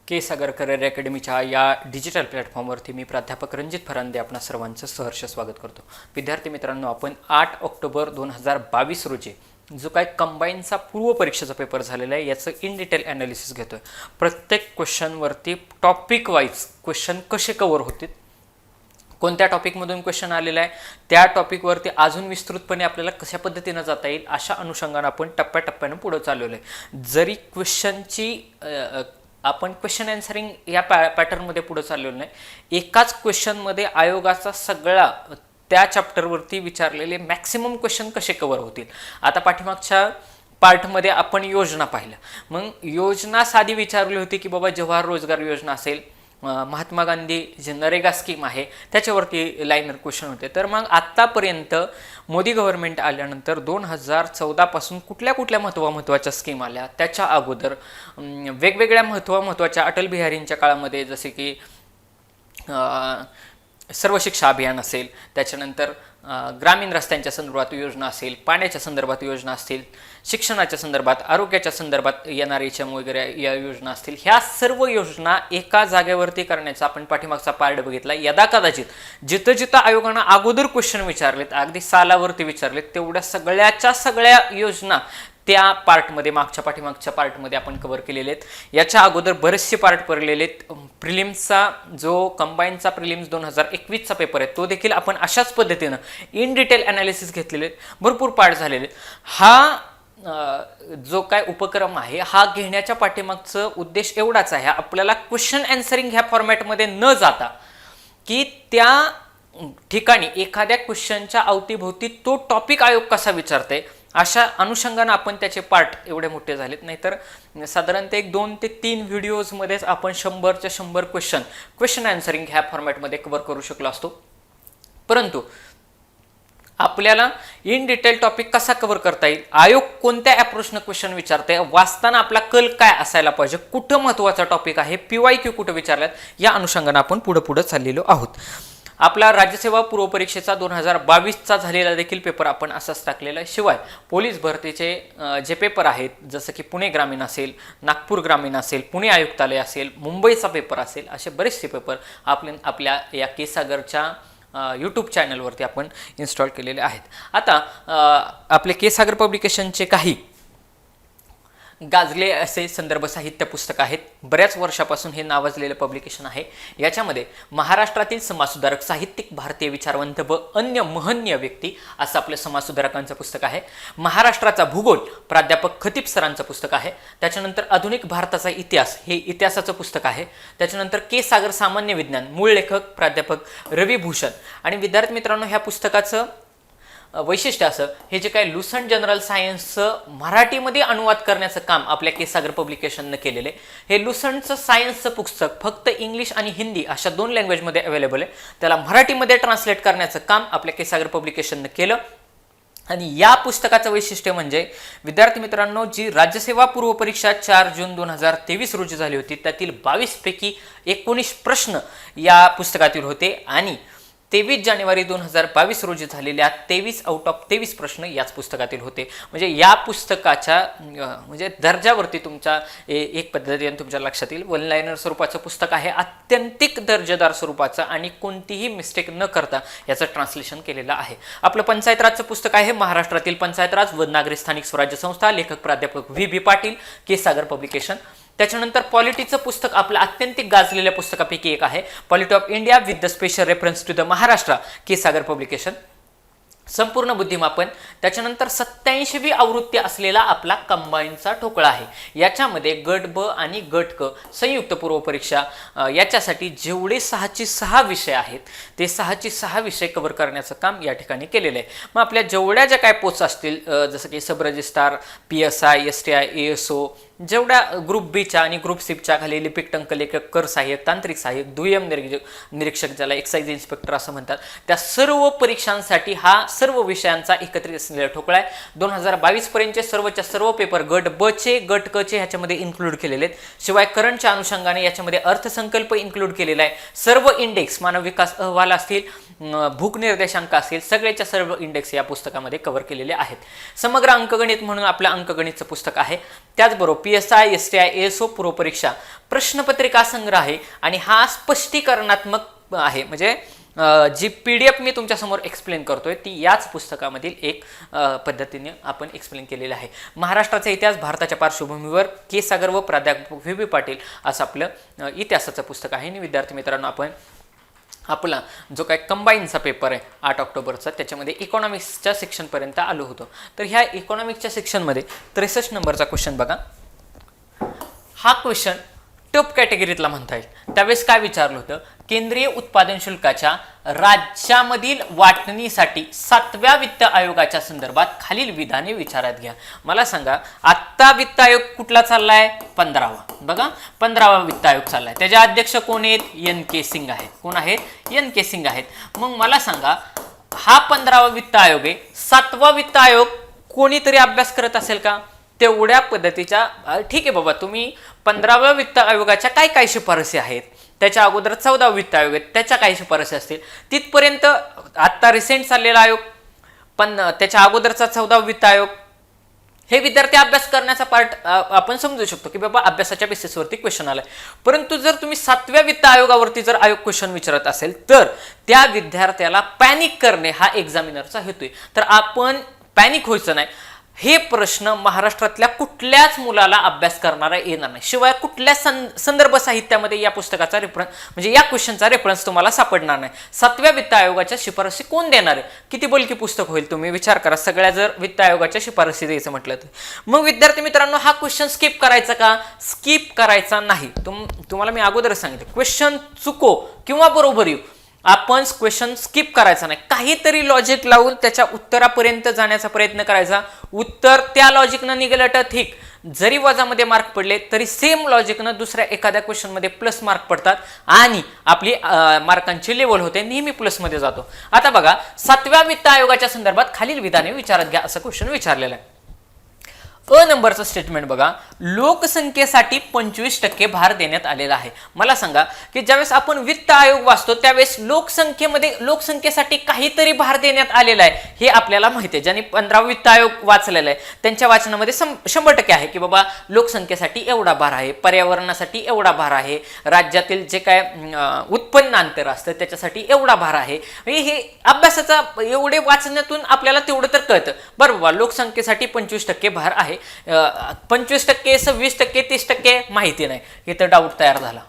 के सागर career अकॅडमीच्या या digital प्लॅटफॉर्मवरती मी प्राध्यापक रणजित फरांदे आपणा सर्वांचं सहर्ष स्वागत करतो. विद्यार्थी मित्रांनो, आपण 8 ऑक्टोबर 2022 रोजी जो काय कंबाईनचा पूर्व परीक्षेचा पेपर झालेला आहे याचं इन डिटेल ॲनालिसिस घेतोय. प्रत्येक क्वेश्चनवरती टॉपिक वाईज क्वेश्चन कसे कव्हर होतील, कोणत्या टॉपिकमधून क्वेश्चन आलेला आहे, त्या टॉपिकवरती अजून विस्तृतपणे आपल्याला कशा पद्धतीनं जाता येईल अशा अनुषंगाने आपण टप्प्याटप्प्यानं पुढे चालवलं आहे. जरी क्वेश्चनची आपण क्वेश्चन आन्सरिंग या पॅटर्नमध्ये पुढे चाललेलो नाही, एकाच क्वेश्चनमध्ये आयोगाचा सगळा त्या चॅप्टरवरती विचारलेले मॅक्सिमम क्वेश्चन कसे कव्हर होतील. आता पाठीमागच्या पार्टमध्ये आपण योजना पाहिल्या, मग योजना साधी विचारली होती की बाबा जवाहर रोजगार योजना असेल, महात्मा गांधी जे नरेगा स्कीम आहे त्याच्यावरती लाईनर क्वेश्चन होते. तर मग आत्तापर्यंत मोदी गव्हर्नमेंट आल्यानंतर 2014 पासून कुठल्या कुठल्या महत्त्वाच्या स्कीम आल्या, त्याच्या अगोदर वेगवेगळ्या महत्त्वाच्या अटल बिहारींच्या काळामध्ये जसे की सर्व शिक्षा अभियान असेल, त्याच्यानंतर ग्रामीण रस्त्यांच्या संदर्भात योजना असेल, पाण्याच्या संदर्भात योजना असतील, शिक्षणाच्या संदर्भात, आरोग्याच्या संदर्भात NRHM वगैरे या योजना असतील, ह्या सर्व योजना एका जागेवरती करण्याचा आपण पाठीमागचा पार्ट बघितला. यदा कदाचित जिथं जिथं आयोगानं अगोदर क्वेश्चन विचारलेत, अगदी सालावरती विचारलेत, तेवढ्या सगळ्या योजना त्या पार्टमध्ये पाठीमागच्या पार्टमध्ये आपण कव्हर केलेले आहेत. याच्या अगोदर बरेचसे पार्ट पडलेले आहेत. प्रिलिम्सचा जो कंबाईनचा प्रिलिम्स 2021चा पेपर आहे तो देखील आपण अशाच पद्धतीनं इन डिटेल ॲनालिसिस घेतलेले आहेत. भरपूर पार्ट झालेले आहेत. हा जो काय उपक्रम आहे हा घेण्याच्या पाठीमागचं उद्देश एवढाच आहे, आपल्याला क्वेश्चन आन्सरिंग ह्या फॉर्मॅटमध्ये न जाता की त्या ठिकाणी एखाद्या क्वेश्चनच्या अवतीभोवती तो टॉपिक आयोग कसा विचारते अशा अनुषंगानं आपण त्याचे पार्ट एवढे मोठे झालेत. नाहीतर साधारणतः 2 ते 3 व्हिडिओजमध्येच आपण 100च्या 100 क्वेश्चन आन्सरिंग ह्या फॉर्मॅटमध्ये कव्हर करू शकलो असतो. परंतु आपल्याला इन डिटेल टॉपिक कसा कव्हर करता येईल, आयोग कोणत्या अप्रोचनं क्वेश्चन विचारते, वाचताना आपला कल काय असायला पाहिजे, कुठं महत्त्वाचा टॉपिक आहे, PYQ कुठं विचारल्यात, या अनुषंगानं आपण पुढे चाललेलो आहोत. आपला राज्यसेवा पूर्व परीक्षेचा 2022चा झालेला देखील पेपर आपण असाच टाकलेला आहे. शिवाय पोलीस भरतीचे जे पेपर आहेत जसं की पुणे ग्रामीण असेल, नागपूर ग्रामीण असेल, पुणे आयुक्तालय असेल, मुंबईचा पेपर असेल, असे बरेचसे पेपर आपल्या या के सागरच्या यूट्यूब चॅनलवरती आपण इन्स्टॉल केलेले आहेत. आता आपले के सागर पब्लिकेशनचे काही गाजले असे संदर्भ साहित्य पुस्तक आहेत. बऱ्याच वर्षापासून हे नावाजलेलं पब्लिकेशन आहे. याच्यामध्ये महाराष्ट्रातील समाजसुधारक, साहित्यिक, भारतीय विचारवंत व अन्य महनीय व्यक्ती असं आपलं समाजसुधारकांचं पुस्तक आहे. महाराष्ट्राचा भूगोल प्राध्यापक खतीब सरांचं पुस्तक आहे. त्याच्यानंतर आधुनिक भारताचा इतिहास हे इतिहासाचं पुस्तक आहे. त्याच्यानंतर के सागर सामान्य विज्ञान, मूळ लेखक प्राध्यापक रवी भूषण. आणि विद्यार्थी मित्रांनो, ह्या पुस्तकाचं वैशिष्ट्य असं, हे जे काय लुसंट जनरल सायन्सचं मराठीमध्ये अनुवाद करण्याचं काम आपल्या के सागर पब्लिकेशननं केलेलं आहे. हे लुसंटचं सायन्सचं पुस्तक फक्त इंग्लिश आणि हिंदी अशा 2 लँग्वेजमध्ये अवेलेबल आहे. त्याला मराठीमध्ये ट्रान्सलेट करण्याचं काम आपल्या के सागर पब्लिकेशननं केलं. आणि या पुस्तकाचं वैशिष्ट्य म्हणजे विद्यार्थी मित्रांनो, जी राज्यसेवा पूर्व परीक्षा 4 जून 2023 रोजी झाली होती त्यातील 22 पैकी 19 प्रश्न या पुस्तकातील होते आणि 23 जानेवारी 2022 रोजी झालेल्या 23 आउट ऑफ 23 प्रश्न याच पुस्तकातील होते. म्हणजे या पुस्तकाच्या म्हणजे दर्जावरती तुमच्या एक पद्धतीने तुमच्या लक्षात येईल. 1 लाइनर स्वरूपाचं पुस्तक आहे, अत्यंतिक दर्जेदार स्वरूपाचं, आणि कोणतीही मिस्टेक न करता याचं ट्रान्सलेशन केलेलं आहे. आपलं पंचायत राजचं पुस्तक आहे, महाराष्ट्रातील पंचायत राज व नागरी स्थानिक स्वराज्य संस्था, लेखक प्राध्यापक VB Patil, K Sagar publication. त्याच्यानंतर पॉलिटीचं पुस्तक आपलं अत्यंतिक गाजलेल्या पुस्तकापैकी एक आहे, polity of India with the special reference to the Maharashtra, K Sagar publication. संपूर्ण बुद्धिमापन. त्याच्यानंतर 87वी आवृत्ती असलेला आपला कंबाईनचा ठोकळा आहे. याच्यामध्ये गट ब आणि गट क संयुक्त पूर्व परीक्षा याच्यासाठी जेवढे 6चे 6 विषय आहेत ते 6चे 6 विषय कव्हर करण्याचं काम या ठिकाणी केलेलं आहे. मग आपल्या जेवढ्या ज्या काय पोस्ट असतील जसं की सब रजिस्ट्रार, PSI, STI, ASO, जेवढ्या ग्रुप बीच्या आणि ग्रुप सीच्या खाली लिपिक, टंकलेखक, कर सहाय्यक, तांत्रिक सहाय्यक, दुय्यम निरीक्षक ज्याला एक्साइज इन्स्पेक्टर असं म्हणतात, त्या सर्व परीक्षांसाठी हा सर्व विषयांचा एकत्रित असलेला ठोकळा आहे. 2022 पर्यंतचे सर्वच्या सर्व पेपर गट ब चे गट क चे ह्याच्यामध्ये इन्क्लूड केलेले आहेत. शिवाय करंटच्या अनुषंगाने याच्यामध्ये अर्थसंकल्प इन्क्लूड केलेला आहे. सर्व इंडेक्स मानव विकास अहवाल असतील, भूक निर्देशांक असतील, सगळ्याच्या सर्व इंडेक्स या पुस्तकामध्ये कव्हर केलेले आहेत. समग्र अंकगणित म्हणून आपलं अंकगणितचं पुस्तक आहे. त्याचबरोबर PSI, STI, ASO पूर्व परीक्षा प्रश्नपत्रिका संग्रह आहे आणि हा स्पष्टीकरणात्मक आहे. म्हणजे जी PDF मी तुमच्या समोर एक्सप्लेन करतोय ती याच पुस्तकामधील एक पद्धतीने आपण एक्सप्लेन केलेली आहे. महाराष्ट्राचा इतिहास भारताच्या पार्श्वभूमीवर के सागर व प्राध्यापक VB पाटील असं आपलं इतिहासाचं पुस्तक आहे. आणि विद्यार्थी मित्रांनो, आपण आपला जो काय कंबाईनचा पेपर आहे 8 ऑक्टोबरचा त्याच्यामध्ये इकॉनॉमिक्सच्या सेक्शनपर्यंत आलो होतो. तर ह्या इकॉनॉमिक्सच्या सेक्शनमध्ये 63 नंबरचा क्वेश्चन बघा. हा क्वेश्चन टॉप कॅटेगरीतला म्हणता येईल. त्यावेळेस काय विचारलं होतं, केंद्रीय उत्पादन शुल्काच्या राज्यामधील वाटणीसाठी 7व्या वित्त आयोगाच्या संदर्भात खालील विधाने विचारात घ्या. मला सांगा, आत्ता वित्त आयोग कुठला चाललाय? 15वा. बघा, 15वा वित्त आयोग चाललाय. त्याचे अध्यक्ष कोण आहेत? NK सिंग आहेत. कोण आहेत? NK सिंग आहेत. मग मला सांगा, हा 15वा वित्त आयोग आहे. 7वा वित्त आयोग कोणीतरी अभ्यास करत असेल का? तेवढ्या पद्धतीच्या ठीक आहे बाबा, तुम्ही 15व्या वित्त आयोगाच्या काय काय शिफारसी आहेत, त्याच्या अगोदर 14वा वित्त आयोग आहेत, त्याच्या काही शिफारसी असतील, तिथपर्यंत आत्ता रिसेंट चाललेला आयोग, पण त्याच्या अगोदरचा 14वा वित्त आयोग, हे विद्यार्थी अभ्यास करण्याचा पार्ट आपण समजू शकतो की बाबा अभ्यासाच्या बेसिसवरती क्वेश्चन आलाय. परंतु जर तुम्ही 7व्या वित्त आयोगावरती जर आयोग क्वेश्चन विचारत असेल तर त्या विद्यार्थ्याला पॅनिक करणे हा एक्झामिनरचा हेतू आहे. तर आपण पॅनिक व्हायचं नाही. हे प्रश्न महाराष्ट्रातल्या कुठल्याच मुलाला अभ्यास करणारा येणार नाही. शिवाय कुठल्या संदर्भ साहित्यामध्ये या पुस्तकाचा रेफरन्स म्हणजे या क्वेश्चनचा रेफरन्स तुम्हाला सापडणार नाही. 7व्या वित्त आयोगाच्या शिफारसी कोण देणार आहे? किती बलकी पुस्तक होईल? तुम्ही विचार करा. सगळ्या जर वित्त आयोगाच्या शिफारसी द्यायचं म्हटलं तर मग विद्यार्थी मित्रांनो, हा क्वेश्चन स्किप करायचा का? स्किप करायचा नाही. तुम्हाला मी अगोदरच सांगितलं, क्वेश्चन चुको किंवा बरोबर येऊ, आपण क्वेश्चन स्किप करायचा नाही. काहीतरी लॉजिक लावून त्याच्या उत्तरापर्यंत जाण्याचा प्रयत्न करायचा. उत्तर त्या लॉजिकनं निघालं तर ठीक, जरी वजामध्ये मार्क पडले तरी सेम लॉजिकनं दुसऱ्या एखाद्या क्वेश्चनमध्ये प्लस मार्क पडतात आणि आपली मार्कांची लेवल होते, नेहमी प्लसमध्ये जातो. आता बघा, 7व्या वित्त आयोगाच्या संदर्भात खालील विधाने विचारात घ्या असं क्वेश्चन विचारलेलं आहे. नंबरचं स्टेटमेंट बघा, लोकसंख्येसाठी 25% भार देण्यात आलेला आहे. मला सांगा की ज्यावेळेस आपण वित्त आयोग वाचतो त्यावेळेस लोकसंख्येसाठी काहीतरी भार देण्यात आलेला आहे हे आपल्याला माहिती आहे. ज्यांनी 15वा वित्त आयोग वाचलेला आहे त्यांच्या वाचनामध्ये 100% आहे की बाबा लोकसंख्येसाठी एवढा भार आहे, पर्यावरणासाठी एवढा भार आहे, राज्यातील जे काय उत्पन्न अंतर असतं त्याच्यासाठी एवढा भार आहे. हे अभ्यासाचा एवढे वाचण्यातून आपल्याला तेवढं तर कळतं. बरं बाबा, लोकसंख्येसाठी 25% भार आहे. 25%, 26%, 30% माहिती नाही, हे तर डाऊट तयार झाला.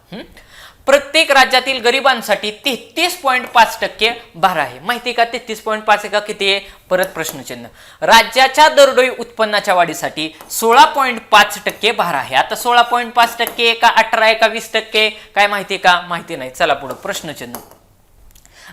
प्रत्येक राज्यातील गरिबांसाठी 33.5% भार आहे. माहिती का? 33.5 का किती आहे? परत प्रश्नचिन्ह. राज्याच्या दरडोई उत्पन्नाच्या वाढीसाठी 16.5% भार आहे. आता 16.5% का 18 का 20% काय माहिती का? माहिती नाही. चला पुढे प्रश्नचिन्ह.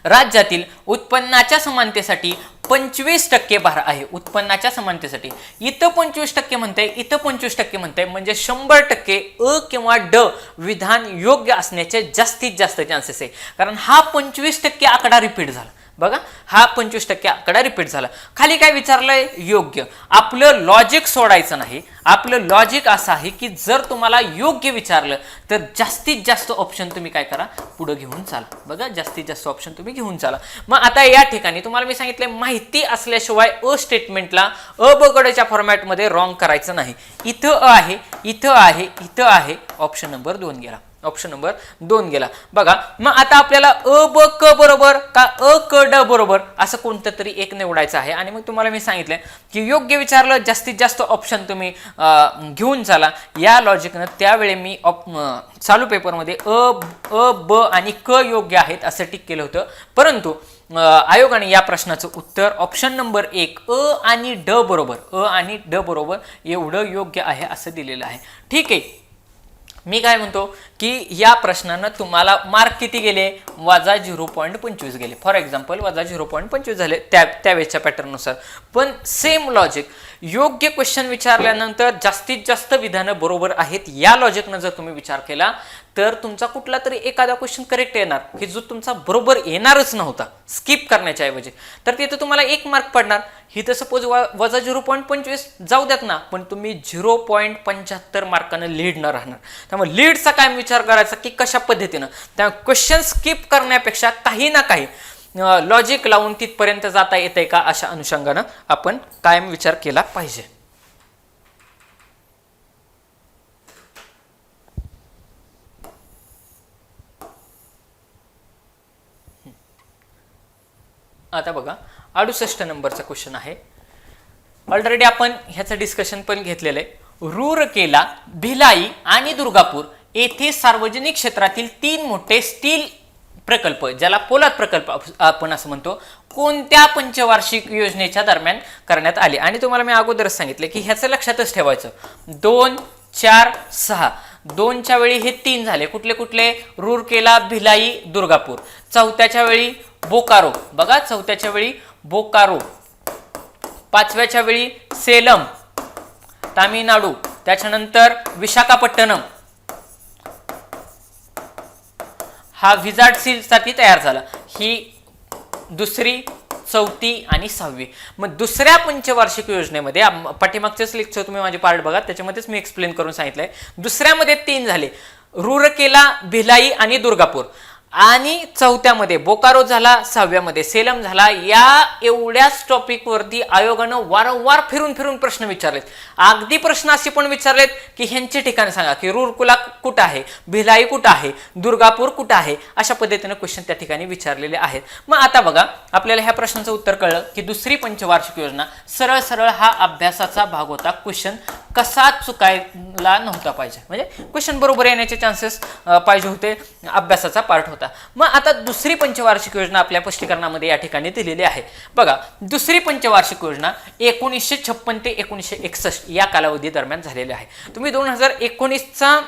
राज्यातील उत्पन्नाच्या समानतेसाठी 25% भार आहे. उत्पन्नाच्या समानतेसाठी इथं 25% म्हणते, इथं 25% म्हणते, म्हणजे 100% अ किंवा ड विधान योग्य असण्याचे जास्तीत जास्त चान्सेस आहे. कारण हा 25% आकडा रिपीट झाला. बघा, हा 25% आकडा रिपीट झाला. खाली काय विचारलंय? योग्य. आपलं लॉजिक सोडायचं नाही. आपलं लॉजिक असं आहे की जर तुम्हाला योग्य विचारलं तर जास्तीत जास्त ऑप्शन तुम्ही काय करा? पुढे घेऊन चाला. बघा, जास्तीत जास्त ऑप्शन तुम्ही घेऊन चाला. मग आता या ठिकाणी तुम्हाला मी सांगितलं, माहिती असल्याशिवाय स्टेटमेंटला बगडच्या फॉर्मॅटमध्ये रॉंग करायचं नाही. इथं आहे, इथं आहे, इथं आहे. ऑप्शन नंबर 2 गेला. ऑप्शन नंबर 2 गेला. बघा, मग आता आपल्याला ब क बरोबर का क ड बरोबर असं कोणतं तरी एक निवडायचं आहे. आणि मग तुम्हाला मी सांगितलं की योग्य विचारलं जास्तीत जास्त ऑप्शन तुम्ही घेऊन चाला. या लॉजिकनं त्यावेळी मी चालू पेपरमध्ये ब आणि क योग्य आहेत असं टिक केलं होतं. परंतु आयोगाने या प्रश्नाचं उत्तर ऑप्शन नंबर 1 आणि ड बरोबर एवढं योग्य आहे असं दिलेलं आहे. ठीक आहे. मी काय म्हणतो की या प्रश्नानं तुम्हाला मार्क किती गेले? वजा 0.25 गेले. फॉर एक्झाम्पल वजा 0.25 झाले त्यावेळेच्या पॅटर्ननुसार. पण सेम लॉजिक योग्य क्वेश्चन विचारल्यानंतर जास्तीत जास्त विधानं बरोबर आहेत या लॉजिकनं जर तुम्ही विचार केला तर तुमचा कुठला तरी एखादा क्वेश्चन करेक्ट येणार की जो तुमचा बरोबर येणारच नव्हता स्किप करण्याच्या ऐवजी, तर तिथे तुम्हाला 1 मार्क पडणार. ही तर सपोज वजा 0.25 जाऊ द्यात ना, पण तुम्ही 0.75 मार्कानं लीड न राहणार. त्यामुळे लीडचा काय विचार करायचा की कशा पद्धतीनं, त्यामुळे क्वेश्चन स्किप करण्यापेक्षा काही ना काही लॉजिक लावून तिथपर्यंत जाता येतंय का अशा अनुषंगानं आपण कायम विचार केला पाहिजे. आता बघा 68 नंबरचा क्वेश्चन आहे. ऑलरेडी आपण ह्याचं डिस्कशन पण घेतलेलं आहे. रूरकेला, भिलाई आणि दुर्गापूर येथे सार्वजनिक क्षेत्रातील 3 मोठे स्टील प्रकल्प, ज्याला पोलाद प्रकल्प आपण असं म्हणतो, कोणत्या पंचवार्षिक योजनेच्या दरम्यान करण्यात आले. आणि तुम्हाला मी अगोदरच सांगितलं की ह्याचं लक्षातच ठेवायचं 2, 4, 6. 2च्या वेळी हे 3 झाले. कुठले कुठले? रूरकेला, भिलाई, दुर्गापूर. 4थ्याच्या वेळी बोकारो, बघा 4थ्याच्या वेळी बोकारो. 5व्याच्या वेळी सेलम, तामिळनाडू. त्याच्यानंतर विशाखापट्टणम, हा व्हिजार्ड सील साठी तयार झाला. ही 2री, 4थी आणि 6वी. मग दुसऱ्या पंचवार्षिक योजनेमध्ये पाठीमागचेच लेक्चर तुम्ही माझे पार्ट बघा, त्याच्यामध्येच मी एक्सप्लेन करून सांगितलंय. दुसऱ्यामध्ये 3 झाले, रूरकेला, भिलाई आणि दुर्गापूर. आणि 4थ्यामध्ये बोकारो झाला, 6व्यामध्ये सेलम झाला. या एवढ्याच टॉपिक वरती आयोगानं वारंवार फिरून फिरून प्रश्न विचारलेत. अगदी प्रश्न असे पण विचारलेत की ह्यांचे ठिकाण सांगा, की रूरकेला कुठं आहे, भिलाई कुठं आहे, दुर्गापूर कुठं आहे. अशा पद्धतीने क्वेश्चन त्या ठिकाणी विचारलेले आहेत. मग आता बघा, आपल्याला ह्या प्रश्नाचं उत्तर कळलं की दुसरी पंचवार्षिक योजना सरळ सरळ हा अभ्यासाचा भाग होता. क्वेश्चन कसा चुकायला नव्हता पाहिजे, म्हणजे क्वेश्चन बरोबर येण्याचे चान्सेस पाहिजे होते, अभ्यासाचा पार्ट होता. मग आता दुसरी पंचवार्षिक योजना आपल्या स्पष्टीकरणामध्ये या ठिकाणी दिलेली आहे. बघा, दुसरी पंचवार्षिक योजना 1956 ते 1961 या कालावधी दरम्यान झालेली आहे. तुम्ही 2019चा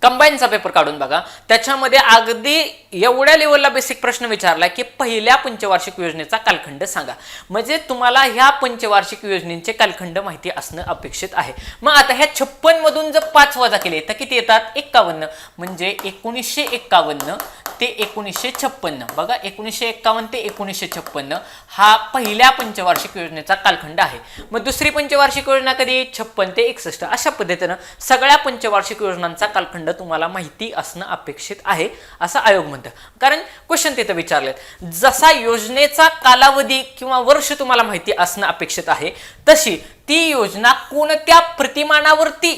कंबाईनचा पेपर काढून बघा, त्याच्यामध्ये अगदी एवढ्या लेवलला बेसिक प्रश्न विचारला की पहिल्या पंचवार्षिक योजनेचा कालखंड सांगा. म्हणजे तुम्हाला ह्या पंचवार्षिक योजनेचे कालखंड माहिती असणं अपेक्षित आहे. मग आता ह्या 56 मधून जर 5 वजा केले तर किती येतात? 51. म्हणजे 1951 ते 1956. बघा, 1951 ते 1956 हा पहिल्या पंचवार्षिक योजनेचा कालखंड आहे. मग दुसरी पंचवार्षिक योजना कधी? 56 ते 61. अशा पद्धतीनं सगळ्या पंचवार्षिक योजनांचा कालखंड तुम्हाला माहिती असणं अपेक्षित आहे असं आयोग म्हणतं. कारण क्वेश्चन तिथं विचारलेत. जसा योजनेचा कालावधी किंवा वर्ष तुम्हाला माहिती असणं अपेक्षित आहे, तशी ती योजना कोणत्या प्रतिमानावरती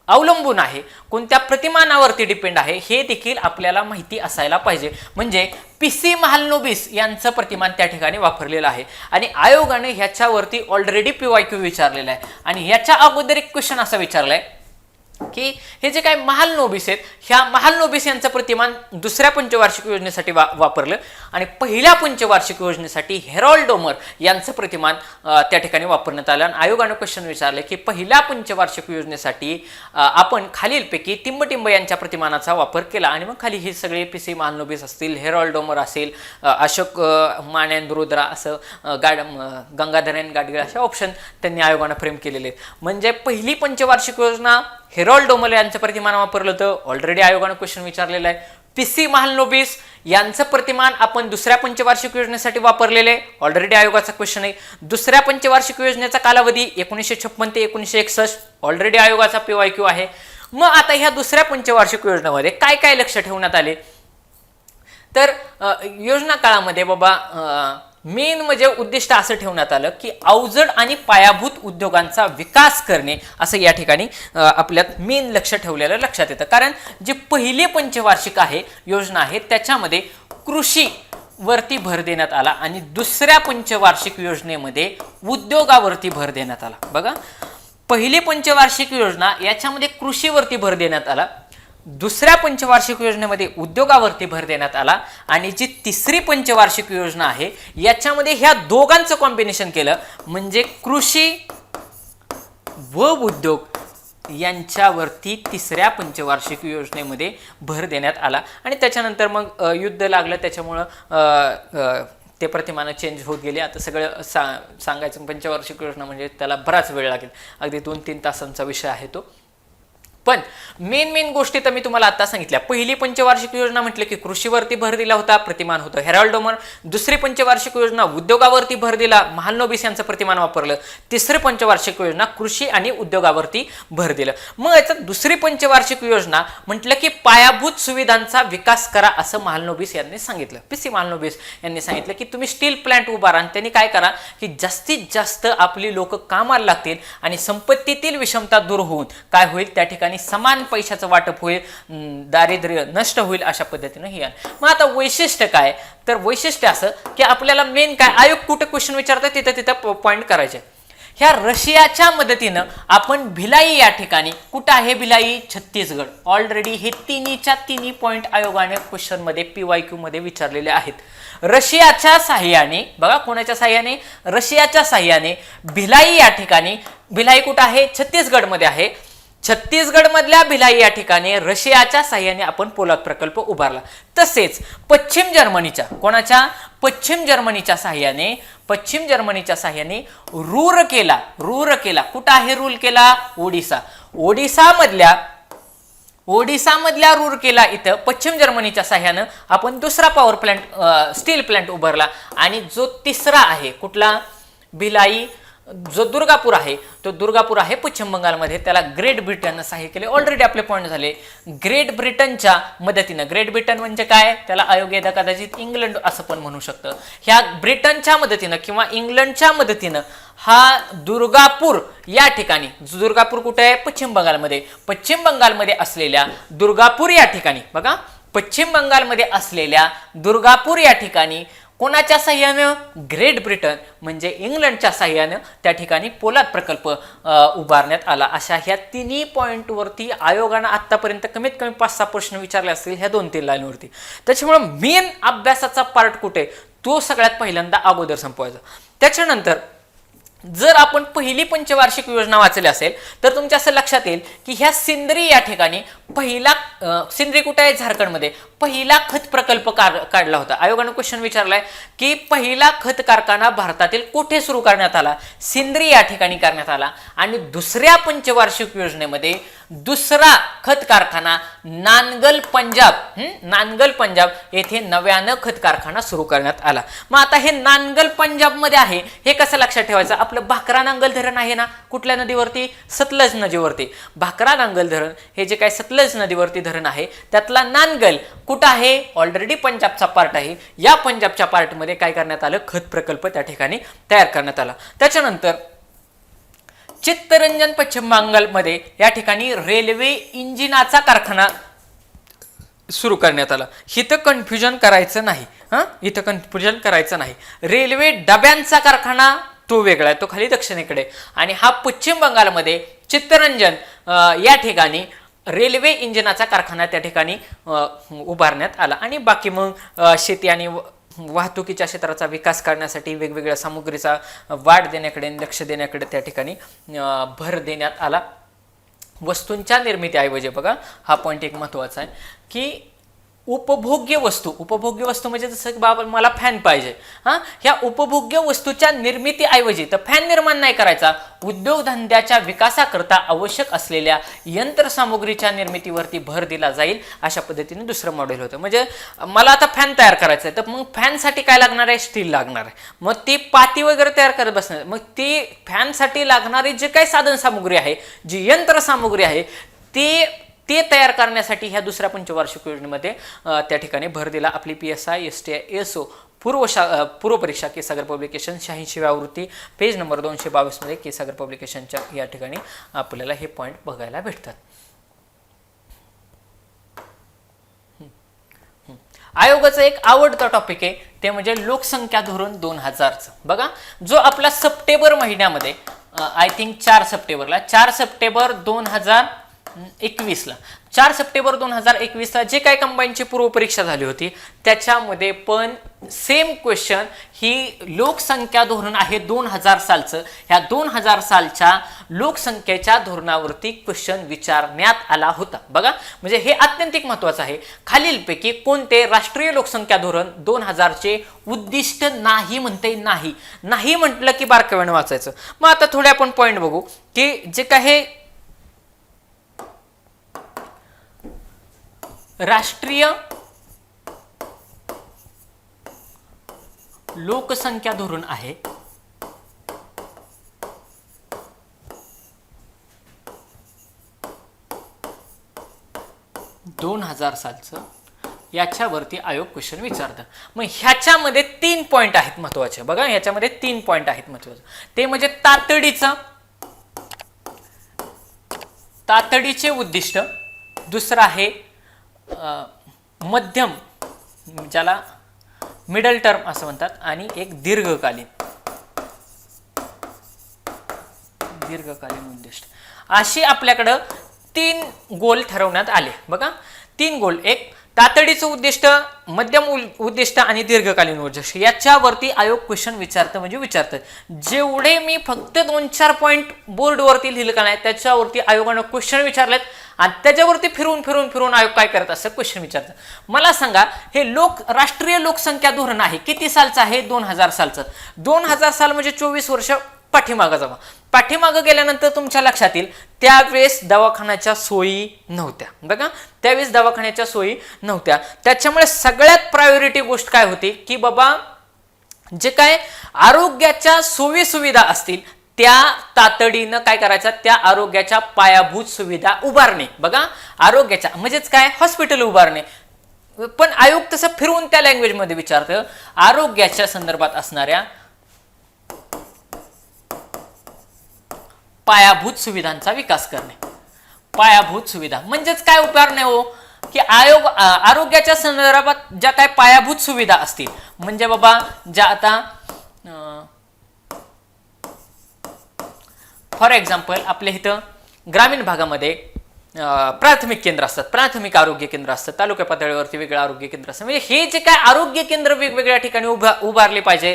अवलंबून आहे, कोणत्या प्रतिमानावरती डिपेंड आहे हे देखील आपल्याला माहिती असायला पाहिजे. म्हणजे PC महालनोबिस यांचं प्रतिमान त्या ठिकाणी वापरलेलं आहे आणि आयोगाने ह्याच्यावरती ऑलरेडी PYQ विचारलेला आहे. आणि ह्याच्या अगोदर एक क्वेश्चन असा विचारलाय की हे जे काय महालनोबिस आहेत, ह्या महालनोबिस यांचं प्रतिमान दुसऱ्या पंचवार्षिक योजनेसाठी वापरलं आणि पहिल्या पंचवार्षिक योजनेसाठी हेरॉल्ड डोमर यांचं प्रतिमान त्या ठिकाणी वापरण्यात आलं. आणि आयोगानं क्वेश्चन विचारले की पहिल्या पंचवार्षिक योजनेसाठी आपण खालीलपैकी टिंबटिंब यांच्या प्रतिमानाचा वापर केला. आणि मग खाली हे सगळे PC महालनोबिस असतील, हेरॉल्ड डोमर असेल, अशोक मानेंद्रुद्रा असं गंगाधरन गाडगीळ अशा ऑप्शन त्यांनी आयोगानं फ्रेम केलेले आहेत. म्हणजे पहिली पंचवार्षिक योजना हेरॉल्ड डोमर यांचं प्रतिमान वापरलं होतं, ऑलरेडी आयोगानं क्वेश्चन विचारलेला आहे. PC महालनोबिस यांचं प्रतिमान आपण दुसऱ्या पंचवार्षिक योजनेसाठी वापरलेले, ऑलरेडी आयोगाचा क्वेश्चन आहे. दुसऱ्या पंचवार्षिक योजनेचा कालावधी 1956 ते 1961, ऑलरेडी आयोगाचा PYQ आहे. मग आता ह्या दुसऱ्या पंचवार्षिक योजनेमध्ये काय काय लक्ष ठेवण्यात आले, तर योजना काळामध्ये बाबा मेन म्हणजे उद्दिष्ट असं ठेवण्यात आलं की अवजड आणि पायाभूत उद्योगांचा विकास करणे, असं या ठिकाणी आपल्यात मेन लक्ष ठेवलेलं लक्षात येतं. कारण जी पहिली पंचवार्षिक आहे योजना आहे त्याच्यामध्ये कृषी वरती भर देण्यात आला आणि दुसऱ्या पंचवार्षिक योजनेमध्ये उद्योगावरती भर देण्यात आला. बघा, पहिली पंचवार्षिक योजना याच्यामध्ये कृषीवरती भर देण्यात आला, दुसऱ्या पंचवार्षिक योजनेमध्ये उद्योगावरती भर देण्यात आला आणि जी तिसरी पंचवार्षिक योजना आहे याच्यामध्ये ह्या दोघांचं कॉम्बिनेशन केलं, म्हणजे कृषी व उद्योग यांच्यावरती तिसऱ्या पंचवार्षिक योजनेमध्ये भर देण्यात आला. आणि त्याच्यानंतर मग युद्ध लागलं, त्याच्यामुळं ते प्रतिमानं चेंज होत गेले. आता सगळं सांगायचं पंचवार्षिक योजना म्हणजे त्याला बराच वेळ लागेल, अगदी 2-3 तासांचा विषय आहे तो. पण मेन गोष्टी तर मी तुम्हाला आता सांगितल्या. पहिली पंचवार्षिक योजना म्हटलं की कृषीवरती भर दिला होता, प्रतिमान होतं हेराल्ड डोमर. दुसरी पंचवार्षिक योजना उद्योगावरती भर दिला, महालनोबिस यांचं प्रतिमान वापरलं. तिसरी पंचवार्षिक योजना कृषी आणि उद्योगावरती भर दिलं. मग याच्यात दुसरी पंचवार्षिक योजना म्हटलं की पायाभूत सुविधांचा विकास करा असं महालनोबिस यांनी सांगितलं. पीसी महालनोबिस यांनी सांगितलं की तुम्ही स्टील प्लांट उभारा आणि त्यांनी काय करा की जास्तीत जास्त आपली लोक कामाला लागतील आणि संपत्तीतील विषमता दूर होऊन काय होईल, त्या ठिकाणी समान पैशाचं वाटप होईल, दारिद्र्य नष्ट होईल, अशा पद्धतीनं ही आहे. मग आता वैशिष्ट्य काय, तर वैशिष्ट्य असं की आपल्याला मेन काय, आयोग कुठे क्वेश्चन विचारतात तिथं पॉईंट करायचे. ह्या रशियाच्या मदतीनं आपण भिलाई या ठिकाणी, कुठं आहे भिलाई, छत्तीसगड. ऑलरेडी हे तिन्ही पॉईंट आयोगाने क्वेश्चन मध्ये PYQ मध्ये विचारलेले आहेत. रशियाच्या साह्याने, बघा कोणाच्या साह्याने, रशियाच्या साह्याने भिलाई या ठिकाणी, भिलाई कुठं आहे, छत्तीसगड मध्ये आहे. छत्तीसगड मधल्या भिलाई या ठिकाणी रशियाच्या साह्याने आपण पोलाद प्रकल्प उभारला. तसेच पश्चिम जर्मनीच्या, कोणाच्या, पश्चिम जर्मनीच्या साह्याने रूरकेला कुठं आहे, रूरकेला ओडिसा. ओडिसामधल्या रूरकेला इथं पश्चिम जर्मनीच्या साह्यानं आपण दुसरा पॉवर प्लांट, स्टील प्लांट उभारला. आणि जो तिसरा आहे कुठला, भिलाई, जो दुर्गापूर आहे तो दुर्गापूर आहे पश्चिम बंगालमध्ये, त्याला ग्रेट ब्रिटननं सहाय्य केले. ऑलरेडी आपले पॉईंट झाले. ग्रेट ब्रिटनच्या मदतीनं, ग्रेट ब्रिटन म्हणजे काय, त्याला आयोग कदाचित इंग्लंड असं पण म्हणू शकतं. ह्या ब्रिटनच्या मदतीनं किंवा इंग्लंडच्या मदतीनं हा दुर्गापूर या ठिकाणी, दुर्गापूर कुठे आहे, पश्चिम बंगालमध्ये. पश्चिम बंगालमध्ये असलेल्या दुर्गापूर या ठिकाणी, बघा पश्चिम बंगालमध्ये असलेल्या दुर्गापूर या ठिकाणी कोणाच्या साह्यानं, ग्रेट ब्रिटन म्हणजे इंग्लंडच्या साह्यानं त्या ठिकाणी पोलाद प्रकल्प उभारण्यात आला. अशा ह्या तिन्ही पॉईंटवरती आयोगानं आतापर्यंत कमीत कमी 5-6 प्रश्न विचारले असतील ह्या 2-3 लाईनवरती. त्याच्यामुळे मेन अभ्यासाचा पार्ट कुठे, तो सगळ्यात पहिल्यांदा अगोदर संपवायचा. त्याच्यानंतर जर आपण पहिली पंचवार्षिक योजना वाचली असेल तर तुमच्या असं लक्षात येईल की ह्या सिंद्री या ठिकाणी पहिला, सिंद्री कुठे आहे, झारखंडमध्ये, पहिला खत प्रकल्प काढला होता. आयोगानं क्वेश्चन विचारलाय की पहिला खत कारखाना भारतातील कुठे सुरू करण्यात आला, सिंद्री या ठिकाणी करण्यात आला. आणि दुसऱ्या पंचवार्षिक योजनेमध्ये दुसरा खत कारखाना नानगल पंजाब येथे नव्यानं खत कारखाना सुरू करण्यात आला. मग आता हे नानगल पंजाब मध्ये आहे, हे कसं लक्षात ठेवायचं, आपलं भाकरा नांगल धरण आहे ना, कुठल्या नदीवरती, सतलज नदीवरती. भाकरा नांगल धरण हे जे काय सतलज नदीवरती धरण आहे त्यातला नानगल कुठं आहे, ऑलरेडी पंजाबचा पार्ट आहे. या पंजाबच्या पार्टमध्ये काय करण्यात आलं, खत प्रकल्प त्या ठिकाणी तयार करण्यात आला. त्याच्यानंतर चित्तरंजन पश्चिम बंगालमध्ये या ठिकाणी रेल्वे इंजिनाचा कारखाना सुरू करण्यात आला. इथं कन्फ्युजन करायचं नाही. रेल्वे डब्यांचा कारखाना तो वेगळा आहे, तो खाली दक्षिणेकडे. आणि हा पश्चिम बंगालमध्ये चित्तरंजन या ठिकाणी रेल्वे इंजिनाचा कारखाना त्या ठिकाणी उभारण्यात आला. आणि बाकी मग शेती आणि वाहतुकीच्या क्षेत्राचा विकास करण्यासाठी वेगवेगळ्या सामुग्रीचा वाढ देण्याकडे, लक्ष देण्याकडे त्या ठिकाणी भर देण्यात आला. वस्तूंच्या निर्मितीऐवजी, बघा हा पॉईंट एक महत्वाचा आहे की उपभोग्य वस्तू म्हणजे जसं की बाबा मला फॅन पाहिजे, ह्या उपभोग्य वस्तूच्या निर्मितीऐवजी तर फॅन निर्माण नाही करायचा, उद्योगधंद्याच्या विकासाकरता आवश्यक असलेल्या यंत्रसामुग्रीच्या निर्मितीवरती भर दिला जाईल. अशा पद्धतीने दुसरं मॉडेल होतं. म्हणजे मला आता फॅन तयार करायचा आहे, तर मग फॅनसाठी काय लागणार आहे, स्टील लागणार आहे. मग ती पाती वगैरे तयार करत बसणार, मग ती फॅनसाठी लागणारी जे काही साधन सामुग्री आहे, जी यंत्रसामुग्री आहे, ते तयार करण्यासाठी ह्या दुसऱ्या पंचवार्षिक योजनेमध्ये त्या ठिकाणी भर दिला. आपली PSI STI ASO पूर्व परीक्षा केसागर पब्लिकेशन 86वी आवृत्ती पेज नंबर 222 मध्ये केसागर पब्लिकेशनच्या या ठिकाणी आपल्याला हे पॉईंट बघायला भेटतात. आयोगाचा एक आवडता टॉपिक आहे ते म्हणजे लोकसंख्या धोरण 2000चं. बघा जो आपला सप्टेंबर महिन्यामध्ये, आय थिंक 4 सप्टेंबर 2000 2021ला 4 सप्टेंबर 2021ला जे काही कंबाईनची पूर्वपरीक्षा झाली होती त्याच्यामध्ये पण सेम क्वेश्चन ही लोकसंख्या धोरण आहे 2000 सालचं. ह्या 2000 सालच्या लोकसंख्येच्या धोरणावरती क्वेश्चन विचारण्यात आला होता. बघा म्हणजे हे अत्यंतिक महत्वाचं आहे. खालीलपैकी कोणते राष्ट्रीय लोकसंख्या धोरण 2000चे उद्दिष्ट नाही म्हणते नाही. नाही म्हटलं की बारकाव्याने वाचायचं. मग आता थोडे आपण पॉइंट बघू की जे काही राष्ट्रीय लोकसंख्या धोरण आहे दोन हजार सालचं याच्यावरती आयोग क्वेश्चन विचारतं. मग ह्याच्यामध्ये 3 पॉइंट आहेत महत्वाचे. बघा ह्याच्यामध्ये 3 पॉइंट आहेत महत्वाचे. ते म्हणजे तातडीचे उद्दिष्ट, दुसरं आहे मध्यम ज्याला मिडल टर्म असं म्हणतात, आणि एक दीर्घकालीन उद्दिष्ट. अशी आपल्याकडं 3 गोल ठरवण्यात आले. बघा 3 गोल, एक तातडीचं उद्दिष्ट, मध्यम उद्दिष्ट आणि दीर्घकालीन उद्दिष्ट. याच्यावरती आयोग क्वेश्चन विचारतं म्हणजे विचारतं. जेवढे मी फक्त 2-4 पॉइंट बोर्डवरती लिहिलं का नाही त्याच्यावरती आयोगानं क्वेश्चन विचारलेत आणि त्याच्यावरती फिरून आयोग काय करत असं क्वेश्चन विचारतं. मला सांगा हे राष्ट्रीय लोकसंख्या धोरण आहे किती सालचं आहे? 2000 सालचं. 2000 साल म्हणजे 24 वर्ष पाठीमागं जावा. पाठीमागं गेल्यानंतर तुमच्या लक्षात येईल त्यावेळेस दवाखान्याच्या सोयी नव्हत्या. बघा त्यावेळेस दवाखान्याच्या सोयी नव्हत्या. त्याच्यामुळे सगळ्यात प्रायोरिटी गोष्ट काय होती की बाबा जे काय आरोग्याच्या सोयी सुविधा असतील त्या तातडीनं काय करायचं, त्या आरोग्याच्या पायाभूत सुविधा उभारणे. बघा आरोग्याच्या म्हणजेच काय, हॉस्पिटल उभारणे. पण आयोग तसं फिरवून त्या लँग्वेजमध्ये विचारतं आरोग्याच्या संदर्भात असणाऱ्या पायाभूत सुविधांचा विकास करणे. पायाभूत सुविधा म्हणजेच काय उभारणे हो, की आरोग्याच्या संदर्भात ज्या काय पायाभूत सुविधा असतील म्हणजे बाबा ज्या आता फॉर एक्झाम्पल आपल्या इथं ग्रामीण भागामध्ये प्राथमिक केंद्र असतात, प्राथमिक आरोग्य केंद्र असतात, तालुका पातळीवरती वेगळं आरोग्य केंद्र असतं. म्हणजे हे जे काय आरोग्य केंद्र वेगवेगळ्या ठिकाणी उभारले पाहिजे.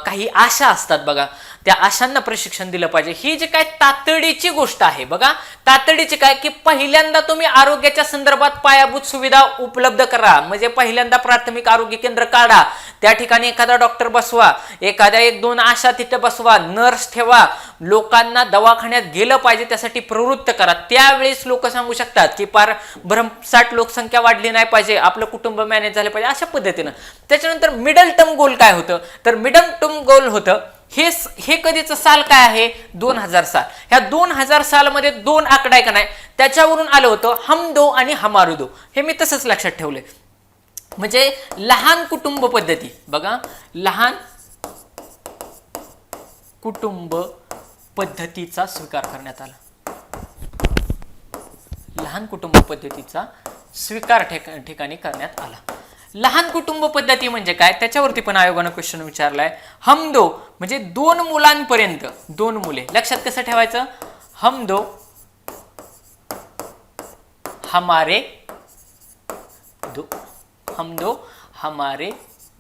काही आशा असतात बघा, त्या आशांना प्रशिक्षण दिलं पाहिजे. ही जी काय तातडीची गोष्ट आहे बघा, तातडीची काय की पहिल्यांदा तुम्ही आरोग्याच्या संदर्भात पायाभूत सुविधा उपलब्ध करा. म्हणजे पहिल्यांदा प्राथमिक आरोग्य केंद्र काढा, त्या ठिकाणी एखादा डॉक्टर बसवा, एखाद्या 1-2 आशा तिथे बसवा, नर्स ठेवा, लोकांना दवाखान्यात गेलं पाहिजे त्यासाठी प्रवृत्त करा. त्यावेळेस लोक सांगू शकतात की पार भरमसाठ लोकसंख्या वाढली नाही पाहिजे, आपलं कुटुंब मॅनेज झालं पाहिजे, अशा पद्धतीनं. त्याच्यानंतर मिडल टर्म गोल काय होतं, तर मिडल टर्म गोल होतं हे कधीचं साल काय आहे, 2000 साल. ह्या 2000 सालमध्ये 2 आकडा आहे का नाही त्याच्यावरून आलं होतं हम दो आणि हमारे दो. हे मी तसंच लक्षात ठेवले. म्हणजे लहान कुटुंब पद्धती. बघा लहान कुटुंब पद्धतीचा स्वीकार करण्यात आला. लहान कुटुंब पद्धतीचा स्वीकार ठिकाणी करण्यात आला. लहान कुटुंब पद्धती म्हणजे काय त्याच्यावरती पण आयोगानं क्वेश्चन विचारलाय. हम दो म्हणजे 2 मुलांपर्यंत, 2 मुले. लक्षात कसं ठेवायचं, हम दो हमारे दो, हम दो हमारे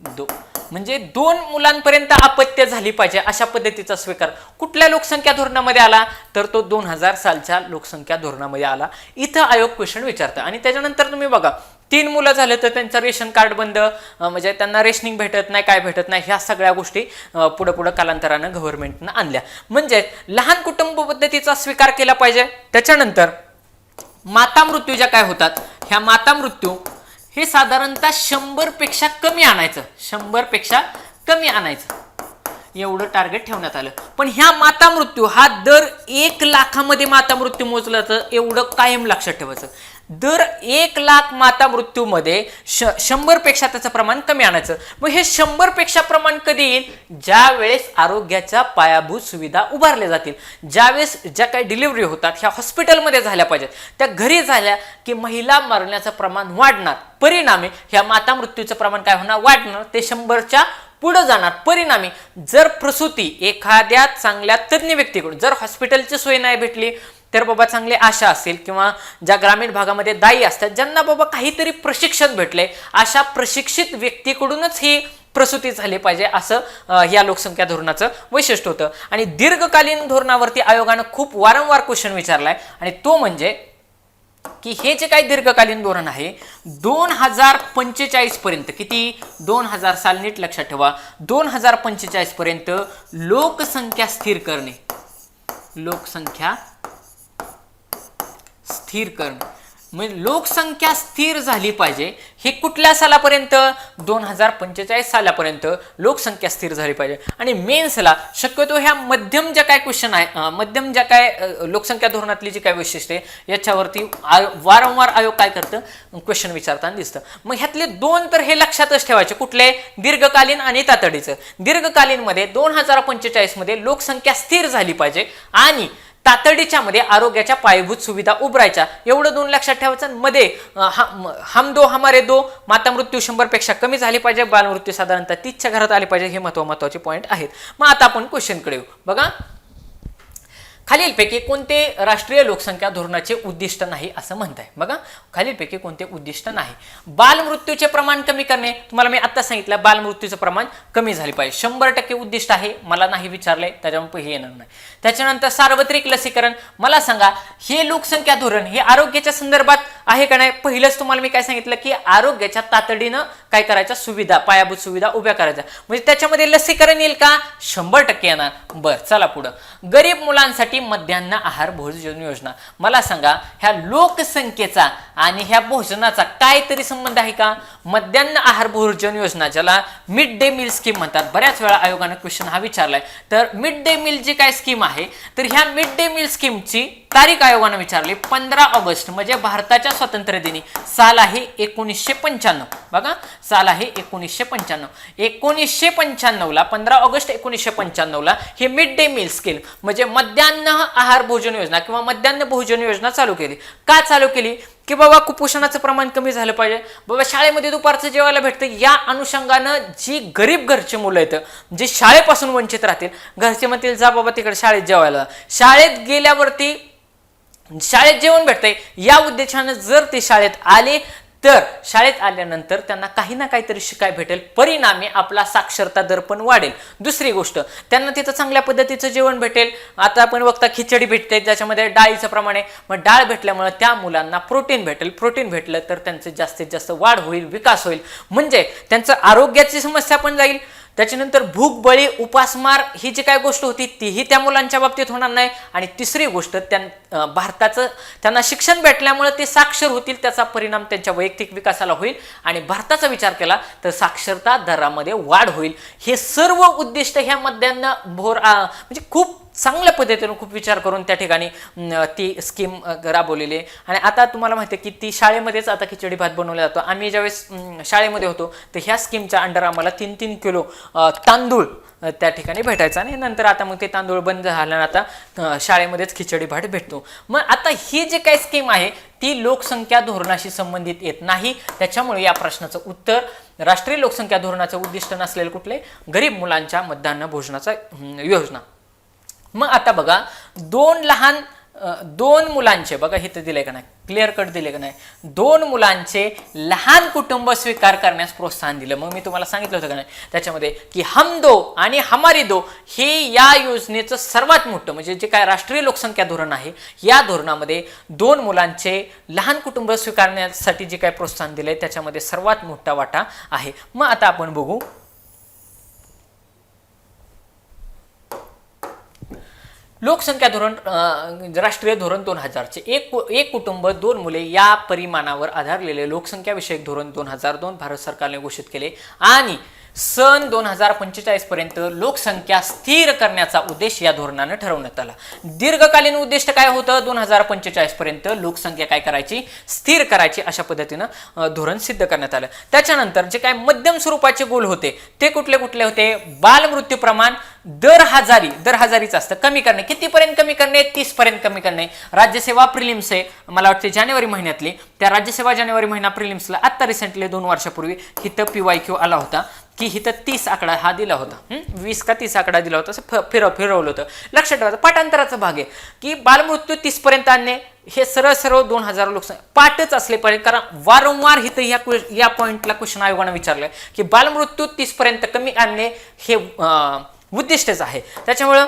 दो. म्हणजे 2 मुलांपर्यंत अपत्य झाली पाहिजे अशा पद्धतीचा स्वीकार कुठल्या लोकसंख्या धोरणामध्ये आला, तर तो 2000 सालच्या लोकसंख्या धोरणामध्ये आला. इथं आयोग क्वेश्चन विचारतं. आणि त्याच्यानंतर तुम्ही बघा 3 मुलं झाले तर त्यांचं रेशन कार्ड बंद, म्हणजे त्यांना रेशनिंग भेटत नाही, काय भेटत नाही, ह्या सगळ्या गोष्टी पुढं कालांतरानं गव्हर्नमेंटनं आणल्या. म्हणजे लहान कुटुंब पद्धतीचा स्वीकार केला पाहिजे. त्याच्यानंतर माता मृत्यू ज्या काय होतात, ह्या माता मृत्यू हे साधारणतः 100 पेक्षा कमी आणायचं, 100 पेक्षा कमी आणायचं एवढं टार्गेट ठेवण्यात आलं. पण ह्या माता मृत्यू हा दर 1 लाखामध्ये माता मृत्यू मोजला जातं, एवढं कायम लक्षात ठेवायचं. दर 1 लाख माता मृत्यूमध्ये 100 पेक्षा त्याचं प्रमाण कमी आणायचं. मग हे 100 पेक्षा प्रमाण कधी येईल, ज्या वेळेस आरोग्याच्या पायाभूत सुविधा उभारल्या जातील, ज्यावेळेस ज्या काही डिलिव्हरी होतात ह्या हॉस्पिटलमध्ये झाल्या पाहिजेत, त्या घरी झाल्या की महिला मरण्याचं प्रमाण वाढणार. परिणामी ह्या माता मृत्यूचं प्रमाण काय होणार, वाढणार. ते 100च्या पुढे जाणार. परिणामी जर प्रसूती एखाद्या चांगल्या तज्ञ व्यक्तीकडून, जर हॉस्पिटलची सोय नाही भेटली तर बाबा चांगले आशा असेल किंवा ज्या ग्रामीण भागामध्ये दाई असतात ज्यांना बाबा काहीतरी प्रशिक्षण भेटले, अशा प्रशिक्षित व्यक्तीकडूनच ही प्रसूती झाली पाहिजे असं या लोकसंख्या धोरणाचं वैशिष्ट्य होतं. आणि दीर्घकालीन धोरणावरती आयोगानं खूप वारंवार क्वेश्चन विचारलाय आणि तो म्हणजे की हे जे काही दीर्घकालीन धोरण आहे 2045 पर्यंत, किती 2000 साल नीट लक्षात ठेवा, 2045 पर्यंत लोकसंख्या स्थिर करणे, लोकसंख्या स्थिर करणे म्हणजे लोकसंख्या स्थिर झाली पाहिजे. हे कुठल्या सालापर्यंत? 2045 सालापर्यंत लोकसंख्या स्थिर झाली पाहिजे. आणि मेन्सला शक्यतो ह्या मध्यम ज्या काय क्वेश्चन आहे, मध्यम ज्या काय लोकसंख्या धोरणातली जी काय वैशिष्ट्ये याच्यावरती वारंवार आयोग काय करतं, क्वेश्चन विचारताना दिसतं. मग ह्यातले दोन तर हे लक्षातच ठेवायचे, कुठले? दीर्घकालीन आणि तातडीचं. दीर्घकालीन मध्ये 2045 मध्ये लोकसंख्या स्थिर झाली पाहिजे आणि तातडीच्या मध्ये आरोग्याच्या पायाभूत सुविधा उभारायच्या, एवढं दोन लक्षात ठेवायचं. मध्ये हम दो हमारे दो, माता मृत्यू 100 पेक्षा कमी झाली पाहिजे, बालमृत्यू साधारणतः 30च्या घरात आले पाहिजे. हे महत्वाचे पॉईंट आहेत. मग आता आपण क्वेश्चनकडे येऊ. बघा, खालीलपैकी कोणते राष्ट्रीय लोकसंख्या धोरणाचे उद्दिष्ट नाही असं म्हणताय? बघा, खालीलपैकी कोणते उद्दिष्ट नाही? बालमृत्यूचे प्रमाण कमी करणे, तुम्हाला मी आता सांगितलं बालमृत्यूचं प्रमाण कमी झाले पाहिजे, 100% उद्दिष्ट आहे. मला नाही विचारलंय त्याच्यामुळे हे येणार नाही. त्याच्यानंतर सार्वत्रिक लसीकरण, मला सांगा हे लोकसंख्या धोरण हे आरोग्याच्या संदर्भात आहे का नाही? पहिलंच तुम्हाला मी काय सांगितलं की आरोग्याच्या तातडीनं काय करायच्या सुविधा, पायाभूत सुविधा उभ्या करायच्या, म्हणजे त्याच्यामध्ये लसीकरण येईल का? 100% येणार. बर, चला पुढं. गरीब मुलांसाठी मध्यान्ह आहार भोजन योजना, मला सांगा ह्या लोकसंख्येचा आणि ह्या भोजनाचा काहीतरी संबंध आहे का? मध्यान्ह आहार भोजन योजना, ज्याला मिड डे मील स्कीम म्हणतात, बऱ्याच वेळा आयोगाने क्वेश्चन हा विचारलाय. तर मिड डे मील जी काय स्कीम आहे, तर ह्या मिड डे मील स्कीमची तारीख आयोगाने विचारली 15 ऑगस्ट, म्हणजे भारताच्या स्वातंत्र्य दिनी. साल आहे 1995. बघा, साल आहे 1995. 1995 ला 15 ऑगस्ट 1995 ला हे मिड डे मील स्कीम म्हणजे मध्यान्ह आहार भोजन योजना किंवा मध्यान्ह भोजन योजना चालू केली. का चालू केली? की बाबा कुपोषणाचं प्रमाण कमी झालं पाहिजे, बाबा शाळेमध्ये दुपारचं जेवायला भेटतं, या अनुषंगानं जी गरीब घरची मुलं आहेत जे शाळेपासून वंचित राहतील, घरचे म्हणतील जा बाबा तिकडे शाळेत जेवायला, शाळेत गेल्यावरती शाळेत जेवण भेटतंय, या उद्देशानं जर ते शाळेत आले तर शाळेत आल्यानंतर त्यांना काही ना काहीतरी शिकाय भेटेल, परिणामी आपला साक्षरता दर पण वाढेल. दुसरी गोष्ट, त्यांना तिथं चांगल्या पद्धतीचं जेवण भेटेल. आता आपण बघता खिचडी भेटते ज्याच्यामध्ये डाळीचं प्रमाण आहे, मग डाळ भेटल्यामुळे त्या मुलांना प्रोटीन भेटेल, प्रोटीन भेटलं तर त्यांचं जास्तीत जास्त वाढ होईल, विकास होईल, म्हणजे त्यांचं आरोग्याची समस्या पण जाईल. त्याच्यानंतर भूक, बळी, उपासमार ही जी काय गोष्ट होती तीही त्या मुलांच्या बाबतीत होणार नाही. आणि तिसरी गोष्ट, भारताचं त्यांना शिक्षण भेटल्यामुळे ते साक्षर होतील, त्याचा परिणाम त्यांच्या वैयक्तिक विकासाला होईल आणि भारताचा विचार केला तर साक्षरता दरामध्ये वाढ होईल. हे सर्व उद्दिष्ट ह्या मध्यान्ह म्हणजे खूप चांगल्या पद्धतीने खूप विचार करून त्या ठिकाणी ती स्कीम राबवलेली आहे. आणि आता तुम्हाला माहिती आहे की ती शाळेमध्येच आता खिचडी भात बनवला जातो. आम्ही ज्यावेळेस शाळेमध्ये होतो तर ह्या स्कीमच्या अंडर आम्हाला 3-3 किलो तांदूळ त्या ठिकाणी भेटायचा आणि नंतर आता मग ते तांदूळ बंद झालं, आता शाळेमध्येच खिचडी भात भेटतो. मग आता ही जी काही स्कीम आहे ती लोकसंख्या धोरणाशी संबंधित येत नाही. त्याच्यामुळे या प्रश्नाचं उत्तर राष्ट्रीय लोकसंख्या धोरणाचं उद्दिष्ट नसलेले कुठले? गरीब मुलांच्या मध्यान्ह भोजनाचा योजना. मग आता बघा, दोन मुलांचे, बघा इथं दिले का नाही, क्लिअर कट दिले का नाही, 2 मुलांचे लहान कुटुंब स्वीकार करण्यास प्रोत्साहन दिलं. मग मी तुम्हाला सांगितलं होतं का नाही त्याच्यामध्ये की हम दो आणि हमारी दो हे या योजनेचं सर्वात मोठं, म्हणजे जे काय राष्ट्रीय लोकसंख्या धोरण आहे या धोरणामध्ये 2 मुलांचे लहान कुटुंब स्वीकारण्यासाठी जे काय प्रोत्साहन दिलंय त्याच्यामध्ये सर्वात मोठा वाटा आहे. मग आता आपण बघू लोकसंख्या धोरण, राष्ट्रीय धोरण 2000चे एक कुटुंब 2 मुले या परिमाणावर आधारलेले लोकसंख्या विषयक धोरण 2002 भारत सरकारने घोषित केले आणि सन 2045 पर्यंत लोकसंख्या स्थिर करण्याचा उद्देश या धोरणाने ठरवण्यात आला. दीर्घकालीन उद्दिष्ट काय होतं? 2045 पर्यंत लोकसंख्या काय करायची? स्थिर करायची, अशा पद्धतीनं धोरण सिद्ध करण्यात आलं. त्याच्यानंतर जे काय मध्यम स्वरूपाचे गोल होते ते कुठले कुठले होते? बालमृत्यू प्रमाण दर हजारीच असतं कमी करणे. कितीपर्यंत कमी करणे? 30 पर्यंत कमी करणे. राज्यसेवा प्रिलिम्स आहे, मला वाटते जानेवारी महिन्यातली, त्या राज्यसेवा जानेवारी महिना प्रिलिम्सला आता रिसेंटली 2 वर्षापूर्वी इथं PYQ आला होता. की इथं 30 आकडा हा दिला होता, 20 का 30 आकडा दिला होता, असं फिरवलं होतं. लक्षात ठेवायचं पाठांतराचा भाग आहे की बालमृत्यू 30 पर्यंत आणणे हे सरळ 2000 लोकसंख्या पाठच असले पाहिजे. कारण वारंवार इथं या पॉइंटला क्वेश्चन आयोगाने विचारलंय की बालमृत्यू 30 पर्यंत कमी आणणे हे उद्दिष्टच आहे. त्याच्यामुळं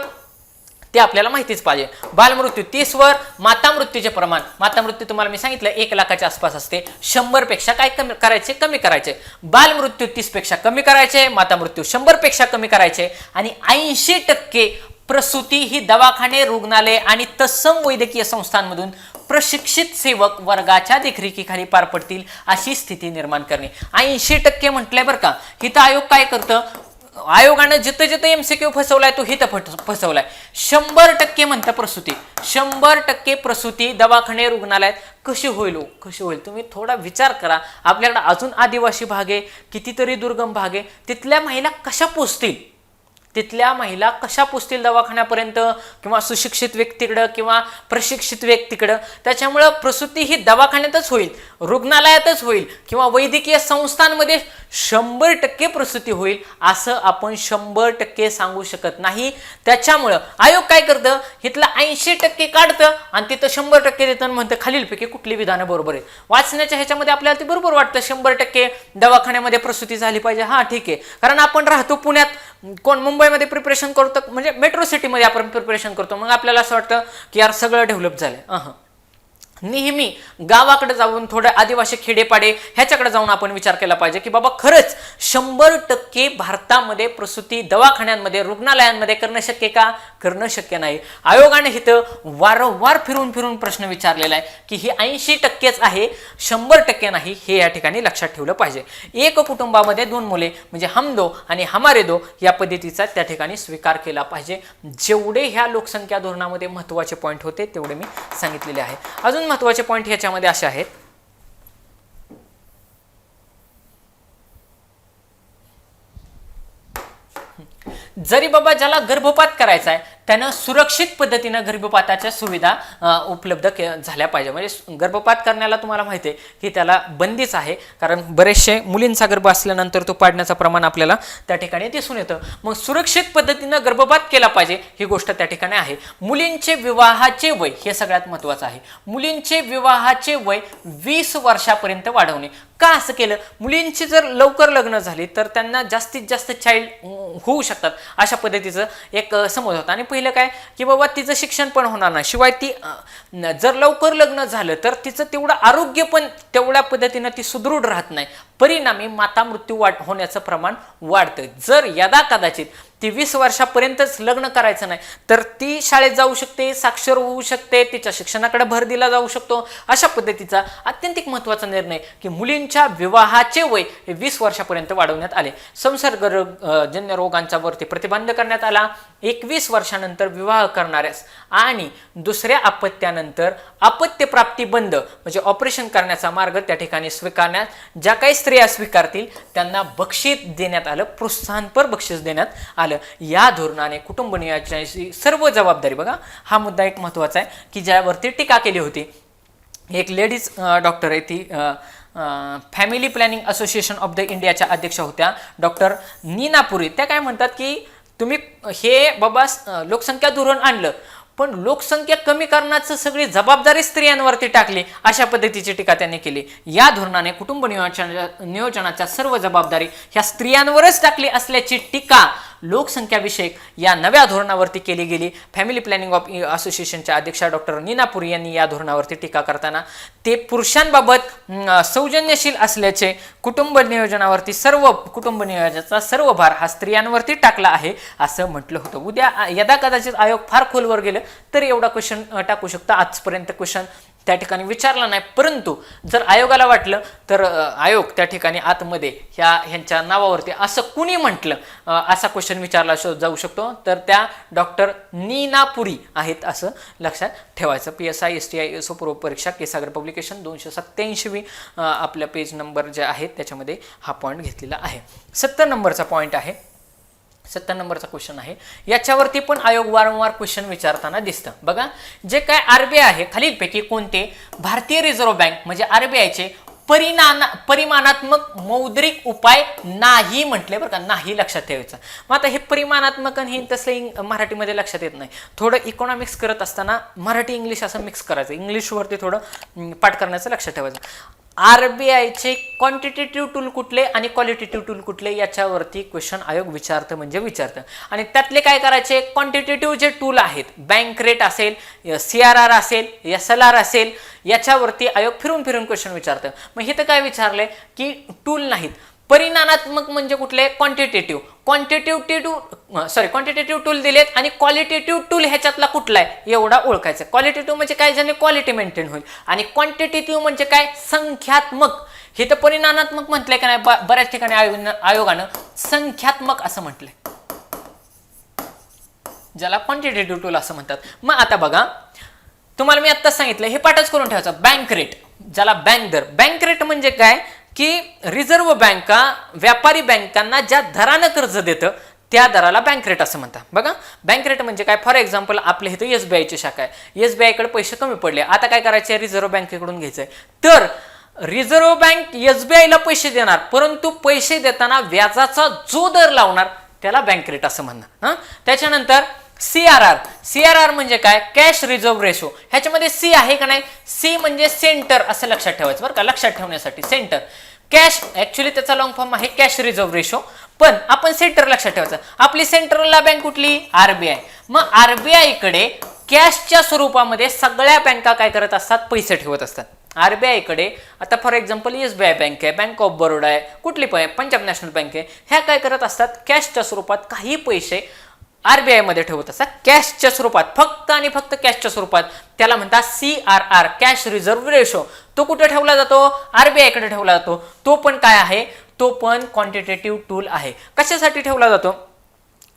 ते आपल्याला माहितीच पाहिजे. बालमृत्यू 30 वर, माता मृत्यूचे प्रमाण, माता मृत्यू तुम्हाला मी सांगितलं 1 लाखाच्या आसपास असते. 100 पेक्षा काय कमी करायचे. बालमृत्यू 30 पेक्षा कमी करायचे, माता मृत्यू 100 पेक्षा कमी करायचे आणि 80% प्रसूती ही दवाखाने, रुग्णालय आणि तत्सम वैद्यकीय संस्थांमधून प्रशिक्षित सेवक वर्गाच्या देखरेखीखाली पार पडतील अशी स्थिती निर्माण करणे. 80% म्हटलंय बरं का. इथं आयोग काय करतं, आयोगानं जिथं MCQ फसवलाय तो हिथं फसवलाय. 100% म्हणतं प्रसूती, 100% प्रसूती दवाखाने रुग्णालयात कशी होईल. तुम्ही थोडा विचार करा. आपल्याकडे अजून आदिवासी भाग आहे, कितीतरी दुर्गम भाग आहे, तिथल्या महिला कशा पोचतील दवाखान्यापर्यंत किंवा सुशिक्षित व्यक्तीकडं किंवा प्रशिक्षित व्यक्तीकडं. त्याच्यामुळं प्रसूती ही दवाखान्यातच होईल, रुग्णालयातच होईल किंवा वैद्यकीय संस्थांमध्ये 100% प्रसूती होईल असं आपण 100% सांगू शकत नाही. त्याच्यामुळं आयोग काय करतं, इथलं 80% काढतं आणि तिथं 100% देतं आणि म्हणतं खालीलपैकी कुठली विधानं बरोबर आहे. वाचण्याच्या ह्याच्यामध्ये आपल्याला ते बरोबर वाटतं 100% दवाखान्यामध्ये प्रसूती झाली पाहिजे. हा ठीक आहे, कारण आपण राहतो पुण्यात, कोण मुंबईमध्ये प्रिपरेशन करतो, म्हणजे मेट्रो सिटीमध्ये आपण प्रिपरेशन करतो. मग आपल्याला असं वाटतं की यार सगळं डेव्हलप झालंय. नेहमी गावाकडे जाऊन थोडे आदिवासी खेडेपाडे ह्याच्याकडे जाऊन आपण विचार केला पाहिजे की बाबा खरंच 100% भारतामध्ये प्रसूती दवाखान्यांमध्ये, रुग्णालयांमध्ये करणं शक्य का? करणं शक्य नाही. आयोगाने इथं वारंवार फिरून प्रश्न विचारलेला आहे की ही 80%च आहे, 100% नाही, हे या ठिकाणी लक्षात ठेवलं पाहिजे. एक कुटुंबामध्ये 2 मुले म्हणजे हम दो आणि हमारे दो या पद्धतीचा त्या ठिकाणी स्वीकार केला पाहिजे. जेवढे ह्या लोकसंख्या धोरणामध्ये महत्त्वाचे पॉईंट होते तेवढे मी सांगितलेले आहे. अजून महत्त्वाचे पॉईंट ह्याच्यामध्ये असे आहेत, जरी बाबा ज्याला गर्भपात करायचा आहे त्यानं सुरक्षित पद्धतीनं गर्भपाताच्या सुविधा उपलब्ध झाल्या पाहिजे. म्हणजे गर्भपात करण्याला तुम्हाला माहिती आहे की त्याला बंदीच आहे, कारण बरेचसे मुलींचा गर्भ असल्यानंतर तो पाडण्याचं प्रमाण आपल्याला त्या ठिकाणी दिसून येतं. मग सुरक्षित पद्धतीनं गर्भपात केला पाहिजे ही गोष्ट त्या ठिकाणी आहे. मुलींचे विवाहाचे वय हे सगळ्यात महत्त्वाचं आहे. मुलींचे विवाहाचे वय 20 वर्षापर्यंत वाढवणे. का असं केलं? मुलींची जर लवकर लग्न झाली तर त्यांना जास्तीत जास्त चाइल्ड होऊ शकतात अशा पद्धतीचं एक समज होता. आणि पहिलं काय की बाबा तिचं शिक्षण पण होणार नाही, शिवाय ती जर लवकर लग्न झालं तर तिचं तेवढं आरोग्य पण तेवढ्या पद्धतीनं ती सुदृढ राहत नाही. परिणामी माता मृत्यू होण्याचं प्रमाण वाढतं. जर यदा कदाचित ती 20 वर्षापर्यंतच लग्न करायचं नाही तर ती शाळेत जाऊ शकते, साक्षर होऊ शकते, तिच्या शिक्षणाकडे भर दिला जाऊ शकतो. अशा पद्धतीचा अत्यंतिक महत्त्वाचा निर्णय की मुलींच्या विवाहाचे वय हे 20 वर्षापर्यंत वाढवण्यात आले. संसर्गजन्य रोगांचा वरती प्रतिबंध करण्यात आला. 21 वर्षानंतर विवाह करणाऱ्यास आणि दुसऱ्या अपत्यानंतर अपत्य प्राप्ती बंद म्हणजे ऑपरेशन करण्याचा मार्ग त्या ठिकाणी स्वीकारण्यात, ज्या काही स्त्रिया स्वीकारतील त्यांना बक्षीस देण्यात आलं, प्रोत्साहनपर बक्षीस देण्यात आलं. या धोरणाने कुटुंब नियोजनाची सर्व जबाबदारी, बघा हा मुद्दा एक महत्त्वाचा आहे की ज्यावरती टीका केली होती. एक लेडीज डॉक्टर आहे, ती family planning association of the इंडियाच्या अध्यक्ष होत्या डॉक्टर नीना पुरी. त्या काय म्हणतात की तुम्ही हे बाबा लोकसंख्या धोरण आणलं पण लोकसंख्या कमी करण्याची सगळी जबाबदारी स्त्रियांवरती टाकली, अशा पद्धतीची टीका त्यांनी केली. या धोरणाने कुटुंब नियोजनाच्या सर्व जबाबदारी ह्या स्त्रियांवरच टाकली असल्याची टीका लोकसंख्या विषयक या नव्या धोरणावरती केली गेली. फॅमिली प्लॅनिंग ऑफ असोसिएशनच्या अध्यक्षा डॉक्टर नीना पुरी यांनी या धोरणावरती टीका करताना ते पुरुषांबाबत सौजन्यशील असल्याचे, कुटुंब नियोजनावरती कुटुंब नियोजनाचा सर्व भार हा स्त्रियांवरती टाकला आहे असं म्हटलं होतं. उद्या यदा कदाचित आयोग फार खोलवर गेलं तर एवढा क्वेश्चन टाकू शकता. आजपर्यंत क्वेश्चन त्या ठिकाणी विचारला नाही, परंतु जर आयोगाला वाटलं तर आयोग त्या ठिकाणी आतमध्ये ह्यांच्या नावावरती असं कुणी म्हटलं असा क्वेश्चन विचारला जाऊ शकतो तर त्या डॉक्टर नीना पुरी आहेत असं लक्षात ठेवायचं. PSI STI SO पूर्व परीक्षा केसागर पब्लिकेशन 287वी आपल्या पेज नंबर जे आहेत त्याच्यामध्ये हा पॉईंट घेतलेला आहे. 70 नंबरचा पॉईंट आहे, 70 नंबरचा क्वेश्चन आहे. याच्यावरती पण आयोग वारंवार क्वेश्चन विचारताना दिसतं. बघा जे काय RBI आहे खालीलपैकी कोणते भारतीय रिझर्व्ह बँक म्हणजे RBIचे परिमाणात्मक मौद्रिक उपाय नाही म्हटले बरं का, नाही लक्षात ठेवायचं. मग आता हे परिमाणात्मक आणि हे तसलं मराठीमध्ये लक्षात येत नाही. थोडं इकॉनॉमिक्स करत असताना मराठी इंग्लिश असं मिक्स करायचं, इंग्लिशवरती थोडं पाठ करण्याचं लक्षात ठेवायचं. आरबीआयचे क्वांटिटेटिव्ह टूल कुठले आणि क्वालिटेटिव्ह टूल कुठले याच्यावरती क्वेश्चन आयोग विचारतं म्हणजे विचारतं. आणि त्यातले काय करायचे, क्वांटिटेटिव्ह जे टूल आहेत, बँक रेट असेल, CRR असेल, SLR असेल, याच्यावरती आयोग फिरून फिरून क्वेश्चन विचारतं. मग हे तर काय विचारलंय की टूल नाहीत. परिमाणात्मक म्हणजे कुठले, क्वांटिटेटिव्ह टूल दिलेत आणि क्वालिटेटिव्ह टूल ह्याच्यातला कुठला आहे एवढा ओळखायचं. क्वालिटेटिव्ह म्हणजे काय, ज्याने क्वालिटी मेंटेन होईल, आणि क्वांटिटेटिव्ह म्हणजे काय, संख्यात्मक. हे तर परिमाणात्मक म्हटलंय का नाही, बऱ्याच ठिकाणी आयोगानं संख्यात्मक असं म्हटलंय, ज्याला क्वांटिटेटिव्ह टूल असं म्हणतात. मग आता बघा, तुम्हाला मी आत्ताच सांगितलं, हे पाठच करून ठेवायचं. बँक रेट, ज्याला बँक दर, बँक रेट म्हणजे काय की रिझर्व्ह बँका व्यापारी बँकांना ज्या दरानं कर्ज देतं त्या दराला बँक रेट असं म्हणतात. बघा, बँक रेट म्हणजे काय, फॉर एक्झाम्पल आपल्या इथं SBIची शाखा आहे, SBIकडे पैसे कमी पडले, आता काय करायचे, रिझर्व्ह बँकेकडून घ्यायचंय. तर रिझर्व्ह बँक SBIला पैसे देणार, परंतु पैसे देताना व्याजाचा जो दर लावणार त्याला बँक रेट असं म्हणणार. त्याच्यानंतर CRR म्हणजे काय, कॅश रिझर्व्ह रेशो. ह्याच्यामध्ये C आहे का नाही, C म्हणजे सेंटर असं लक्षात ठेवायचं बरं का, लक्षात ठेवण्यासाठी सेंटर. कॅश ऍक्च्युली त्याचा लॉंग फॉर्म आहे कॅश रिझर्व्ह रेशो, पण आपण सेंटर लक्षात ठेवायचं. आपली सेंट्रलला बँक कुठली, RBI. मग RBI कडे कॅशच्या स्वरूपामध्ये सगळ्या बँका काय करत असतात, पैसे ठेवत असतात. RBI कडे आता फॉर एक्झाम्पल SBI बँक आहे, बँक ऑफ बरोडा आहे, कुठली पण पंजाब नॅशनल बँक आहे, ह्या काय करत असतात, कॅशच्या स्वरूपात काही पैसे RBI मध्ये ठेवत असतात, कॅशच्या स्वरूपात, फक्त आणि फक्त कॅशच्या स्वरूपात. त्याला म्हणतात CRR, कॅश रिझर्व्ह रेशो. तो कुठे ठेवला जातो, RBI कडे ठेवला जातो. तो पण काय आहे, तो पण क्वांटिटेटिव्ह टूल आहे. कशासाठी ठेवला जातो,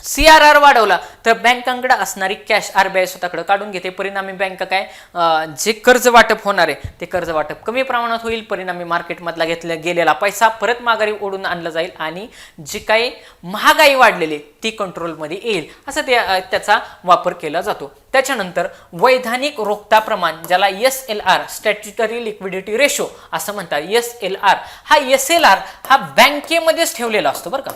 CRR वाढवला तर बँकांकडे असणारी कॅश RBI स्वतःकडे काढून घेते, परिणामी बँक काय जे कर्ज वाटप होणार आहे ते कर्ज वाटप कमी प्रमाणात होईल, परिणामी मार्केटमधला घेतला गेलेला पैसा परत माघारी ओढून आणला जाईल आणि जी काही महागाई वाढलेली ती कंट्रोलमध्ये येईल, असं त्याचा वापर केला जातो. त्याच्यानंतर वैधानिक रोखता प्रमाण, ज्याला SLR स्टॅट्युटरी लिक्विडिटी रेशो असं म्हणतात. SLR हा SLR हा बँकेमध्येच ठेवलेला असतो बरं का.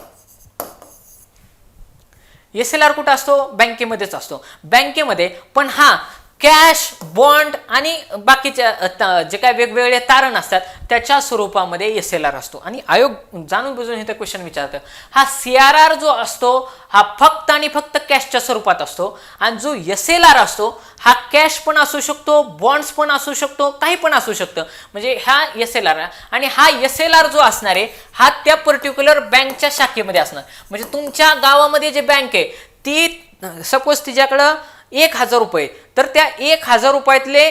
SLR कुठं असतो, बँकेमध्येच असतो, बँकेमध्ये. पण हा कॅश, बॉन्ड आणि बाकीच्या जे काय वेगवेगळे तारण असतात त्याच्या स्वरूपामध्ये SLR असतो. आणि आयोग जाणून बुजून हे क्वेश्चन विचारतं, हा CRR जो असतो हा फक्त आणि फक्त कॅशच्या स्वरूपात असतो, आणि जो SLR असतो हा कॅश पण असू शकतो, बॉन्ड्स पण असू शकतो, काही पण असू शकतं. म्हणजे हा SLR, आणि हा SLR जो असणार आहे हा त्या पर्टिक्युलर बँकच्या शाखेमध्ये असणार. म्हणजे तुमच्या गावामध्ये जे बँक आहे ती सपोज तिच्याकडं 1000 रुपये, तर त्या 1000 रुपयातले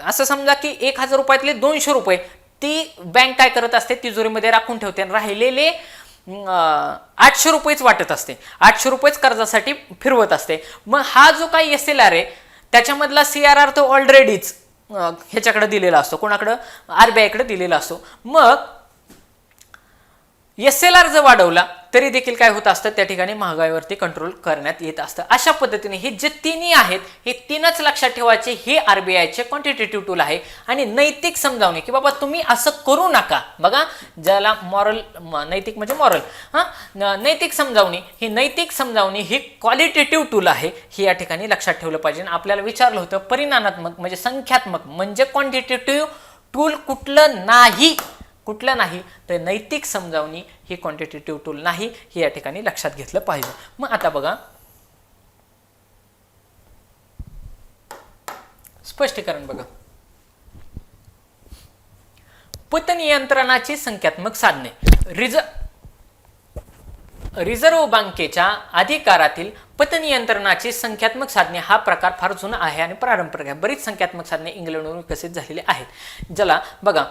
असं समजा की 1000 रुपयातले 200 रुपये ती बँक काय करत असते, तिजोरीमध्ये राखून ठेवते, आणि राहिलेले 800 रुपयेच वाटत असते, 800 रुपयेच कर्जासाठी फिरवत असते. मग हा जो काही SLR आहे त्याच्यामधला CRR तो ऑलरेडीच ह्याच्याकडे दिलेला असतो, कोणाकडं, RBI कडे दिलेला असतो. मग SLR जर वाढवला तरी देखील काय होत असतं, त्या ठिकाणी महागाईवरती कंट्रोल करण्यात येत असतं. अशा पद्धतीने हे जे तिन्ही आहेत हे तीनच लक्षात ठेवायचे, हे RBIचे क्वांटिटेटिव्ह टूल आहे. आणि नैतिक समजावणी की बाबा तुम्ही असं करू नका, बघा ज्याला मॉरल, नैतिक म्हणजे मॉरल, नैतिक समजावणी, ही नैतिक समजावणी ही क्वालिटेटिव्ह टूल आहे, हे या ठिकाणी लक्षात ठेवलं पाहिजे. आपल्याला विचारलं होतं परिमाणात्मक म्हणजे संख्यात्मक म्हणजे क्वांटिटेटिव्ह टूल कुठलं नाही, तर नैतिक समजावणी ही क्वांटिटेटिव्ह टूल नाही, हे या ठिकाणी लक्षात घेतलं पाहिजे. मग आता बघा स्पष्टीकरण बघा, पतनियंत्रणाची संख्यात्मक साधने. रिझर्व्ह बँकेच्या अधिकारातील पतनियंत्रणाची संख्यात्मक साधने हा प्रकार फार जुना आहे आणि पारंपरिक आहे. बरीच संख्यात्मक साधने इंग्लंडवरून विकसित झालेली आहेत, ज्याला बघा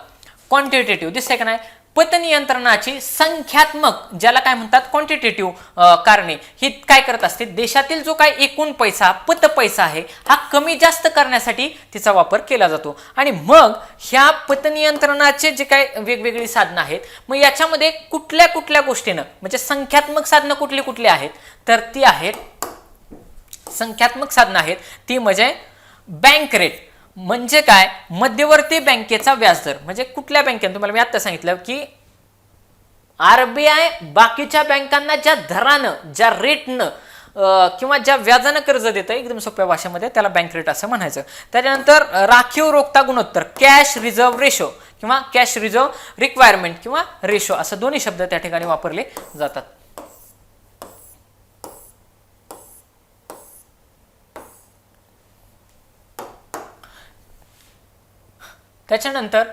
क्वांटिटेटिव्ह दिसतंय का नाही, पतनियंत्रणाची संख्यात्मक, ज्याला काय म्हणतात क्वांटिटेटिव्ह कारणे, ही काय करत असते, देशातील जो काय एकूण पैसा, पत पैसा आहे हा कमी जास्त करण्यासाठी तिचा वापर केला जातो. आणि मग ह्या पतनियंत्रणाचे जे काय वेगवेगळी साधनं आहेत, मग याच्यामध्ये कुठल्या कुठल्या गोष्टीनं, म्हणजे संख्यात्मक साधनं कुठली कुठली आहेत, तर ती आहेत संख्यात्मक साधनं आहेत ती म्हणजे बँक रेट. म्हणजे काय, मध्यवर्ती बँकेचा व्याजदर म्हणजे कुठल्या बँकेने, तुम्हाला मी आता सांगितलं की आरबीआय बाकीच्या बँकांना ज्या दरानं, ज्या रेटनं किंवा ज्या व्याजानं कर्ज देतं, एकदम सोप्या भाषेमध्ये त्याला बँक रेट असं म्हणायचं. त्याच्यानंतर राखीव रोखता गुणोत्तर, कॅश रिझर्व्ह रेशो किंवा कॅश रिझर्व्ह रिक्वायरमेंट किंवा रेशो, असं दोन्ही शब्द त्या ठिकाणी वापरले जातात. त्याच्यानंतर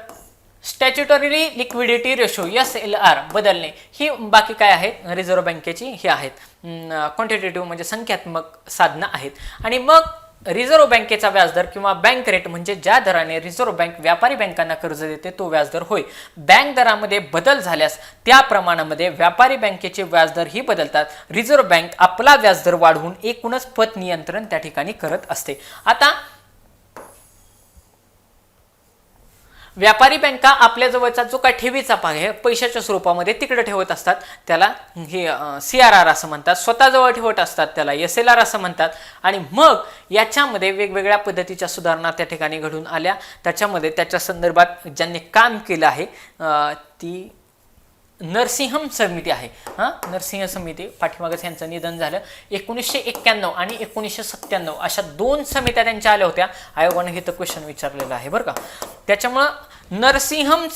स्टॅच्युटरी लिक्विडिटी रेशो SLR बदलणे, ही बाकी काय आहे, रिझर्व्ह बँकेची ही आहेत क्वांटिटेटिव्ह म्हणजे संख्यात्मक साधनं आहेत. आणि मग रिझर्व्ह बँकेचा व्याजदर किंवा बँक रेट म्हणजे ज्या दराने रिझर्व्ह बँक व्यापारी बँकांना कर्ज देते तो व्याजदर होय. बँक दरामध्ये बदल झाल्यास त्या प्रमाणामध्ये व्यापारी बँकेचे व्याजदर ही बदलतात. रिझर्व्ह बँक आपला व्याजदर वाढवून एकूणच पत नियंत्रण त्या ठिकाणी करत असते. आता व्यापारी बँका आपल्या जवळचा जो काय ठेवीचा भाग आहे पैशाच्या स्वरूपामध्ये तिकडे ठेवत असतात, त्याला हे CRR असं म्हणतात. स्वतःजवळ ठेवत असतात त्याला SLR असं म्हणतात. आणि मग याच्यामध्ये वेगवेगळ्या पद्धतीच्या सुधारणा त्या ठिकाणी घडून आल्या. त्याच्यामध्ये त्याच्या संदर्भात ज्यांनी काम केलं आहे ती नरसिंहम समिती आहे. नरसिंह समिती, पाठीमागच यांचं निधन झालं. 1991 आणि 1997 अशा 2 समित्या त्यांच्या आल्या होत्या. आयोगाने हे तर क्वेश्चन विचारलेलं आहे बरं का. त्याच्यामुळं नरसिंहम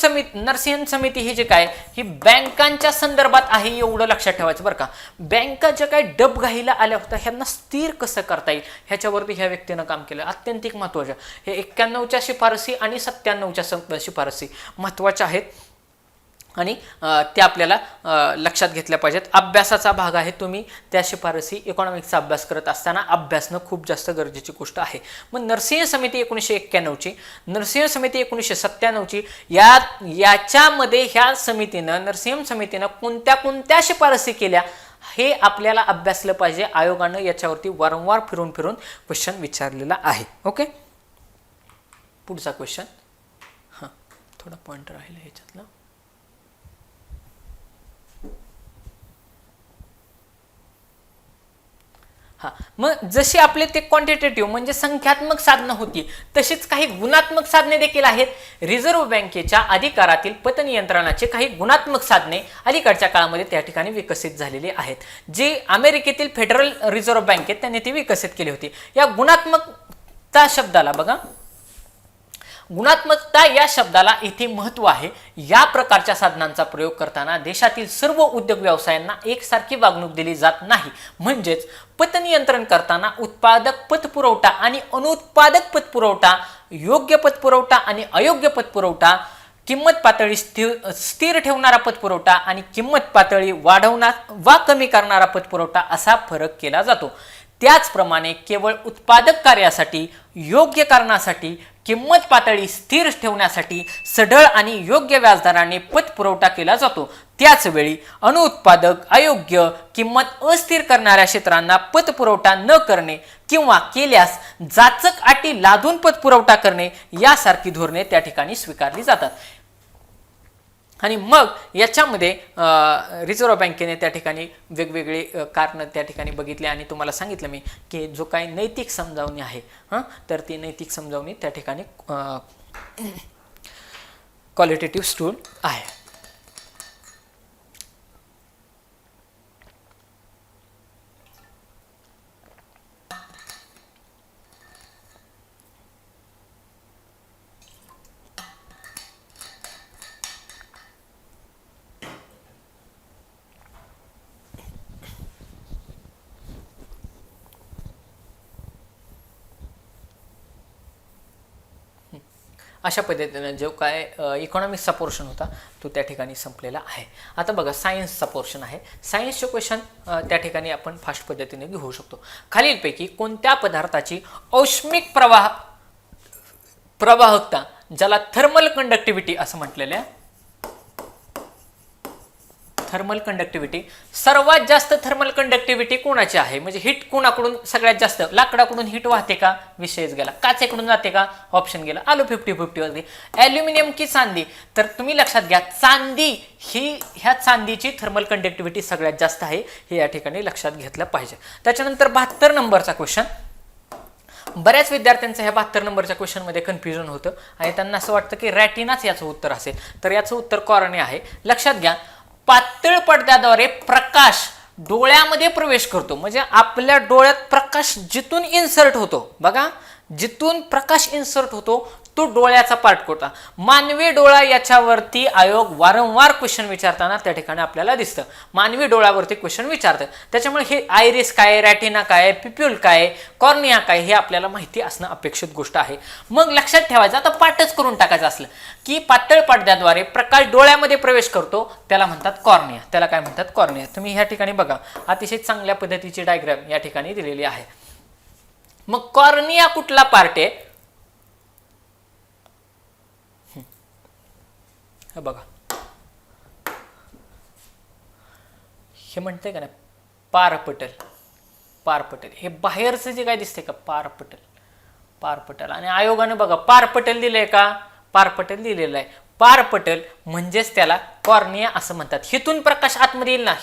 समिती ही जे काय ही बँकांच्या संदर्भात आहे एवढं लक्षात ठेवायचं बरं का. बँका ज्या काय डबघाईला आल्या होत्या ह्यांना स्थिर कसं करता येईल ह्याच्यावरती ह्या व्यक्तीनं काम केलं. अत्यंतिक महत्त्वाच्या हे 91च्या शिफारसी आणि 97च्या शिफारसी महत्त्वाच्या आहेत आणि त्या आपल्याला लक्षात घेतल्या पाहिजेत. अभ्यासाचा भाग आहे. तुम्ही त्या शिफारसी इकॉनॉमिक्सचा अभ्यास करत असताना अभ्यासनं खूप जास्त गरजेची गोष्ट आहे. मग नरसिंह समिती 1991ची, नरसिंह समिती 1997ची, याच्यामध्ये ह्या समितीनं, नरसिंह समितीनं कोणत्या कोणत्या शिफारसी केल्या हे आपल्याला अभ्यासलं पाहिजे. आयोगानं याच्यावरती वारंवार फिरून क्वेश्चन विचारलेला आहे. ओके, पुढचा क्वेश्चन. थोडा पॉइंट राहिला ह्याच्यातला. मग जशी आपले ते क्वांटिटेटिव्ह म्हणजे संख्यात्मक साधनं होती तशीच काही गुणात्मक साधने देखील आहेत. रिझर्व्ह बँकेच्या अधिकारातील पतनियंत्रणाचे काही गुणात्मक साधने अलीकडच्या काळामध्ये त्या ठिकाणी विकसित झालेली आहेत. जी अमेरिकेतील फेडरल रिझर्व्ह बँकेत त्यांनी ती विकसित केली होती. या गुणात्मकता शब्दाला बघा, गुणात्मकता या शब्दाला इथे महत्त्व आहे. या प्रकारच्या साधनांचा प्रयोग करताना देशातील सर्व उद्योग व्यवसायांना एकसारखी वागणूक दिली जात नाही. म्हणजेच पतनियंत्रण करताना उत्पादक पतपुरवठा आणि अनुत्पादक पतपुरवठा, योग्य पतपुरवठा आणि अयोग्य पतपुरवठा, किंमत पातळी स्थिर ठेवणारा पतपुरवठा आणि किंमत पातळी वाढवणार वा कमी करणारा पतपुरवठा असा फरक केला जातो. त्याचप्रमाणे केवळ उत्पादक कार्यासाठी, योग्य कारणासाठी, किंमत पातळी स्थिर ठेवण्यासाठी सढळ आणि योग्य व्याजदराने पतपुरवठा केला जातो. त्याचवेळी अनुत्पादक, अयोग्य, किंमत अस्थिर करणाऱ्या क्षेत्रांना पतपुरवठा न करणे किंवा केल्यास जाचक अटी लादून पतपुरवठा करणे यासारखी धोरणे त्या ठिकाणी स्वीकारली जातात. आणि मग याच्यामध्ये रिझर्व्ह बँकेने त्या ठिकाणी वेगवेगळे कारणं त्या ठिकाणी बघितले आणि तुम्हाला सांगितलं मी की जो काही नैतिक समजावणी आहे तर ती नैतिक समजावणी त्या ठिकाणी क्वालिटेटिव्ह स्टूल आहे. अशा पद्धतीनं जो काय इकॉनॉमिक्सचा पोर्शन होता तो त्या ठिकाणी संपलेला आहे. आता बघा सायन्सचा पोर्शन आहे. सायन्सचे क्वेश्चन त्या ठिकाणी आपण फास्ट पद्धतीने घेऊ शकतो. खालीलपैकी कोणत्या पदार्थाची औष्मिक प्रवाहकता, ज्याला थर्मल कंडक्टिव्हिटी असं म्हटलेलं आहे, थर्मल कंडक्टिव्हिटी, सर्वात जास्त थर्मल कंडक्टिव्हिटी कोणाची आहे, म्हणजे हिट कोणाकडून सगळ्यात जास्त, लाकडाकडून हिट वाहते का, विषयच गेला. काचेकडून जाते का, ऑप्शन गेला. आलो 50-50 वरती. ॲल्युमिनियम की चांदी, तर तुम्ही लक्षात घ्या चांदी ही, ह्या चांदीची थर्मल कंडक्टिव्हिटी सगळ्यात जास्त आहे, हे या ठिकाणी लक्षात घेतलं पाहिजे. त्याच्यानंतर 72 नंबरचा क्वेश्चन, बऱ्याच विद्यार्थ्यांचं ह्या 72 नंबरच्या क्वेश्चनमध्ये कन्फ्युजन होतं आणि त्यांना असं वाटतं की रॅटिनाच याचं उत्तर असेल, तर याचं उत्तर कॉर्निया आहे. लक्षात घ्या, पातळ पडद्याद्वारे प्रकाश डोळ्यामध्ये प्रवेश करतो, म्हणजे आपल्या डोळ्यात प्रकाश जिथून इन्सर्ट होतो, बघा जिथून प्रकाश इन्सर्ट होतो तो डोळ्याचा पार्ट कोणता. मानवी डोळा याच्यावरती आयोग वारंवार क्वेश्चन विचारताना त्या ठिकाणी आपल्याला दिसतं. मानवी डोळ्यावरती क्वेश्चन विचारतात, त्याच्यामुळे हे आयरिस काय, रॅटिना काय, पिप्युल काय, कॉर्निया काय हे आपल्याला माहिती असणं अपेक्षित गोष्ट आहे. मग लक्षात ठेवायचं, आता पाठच करून टाकायचं असलं की पातळ पडद्याद्वारे प्रकाश डोळ्यामध्ये प्रवेश करतो त्याला म्हणतात कॉर्निया. त्याला काय म्हणतात? कॉर्निया. तुम्ही ह्या ठिकाणी बघा, अतिशय चांगल्या पद्धतीची डायग्राम या ठिकाणी दिलेली आहे. मग कॉर्निया कुठला पार्ट आहे? बघा, हे म्हणते का नाही पारपटल. पारपटल हे बाहेरचं जे काय दिसते का, पारपटल. पारपटल आणि आयोगाने बघा पारपटल दिलंय का? पारपटल दिलेलं आहे. पारपटल म्हणजेच त्याला कॉर्निया असं म्हणतात. हिथून प्रकाश आतमध्ये येईल ना,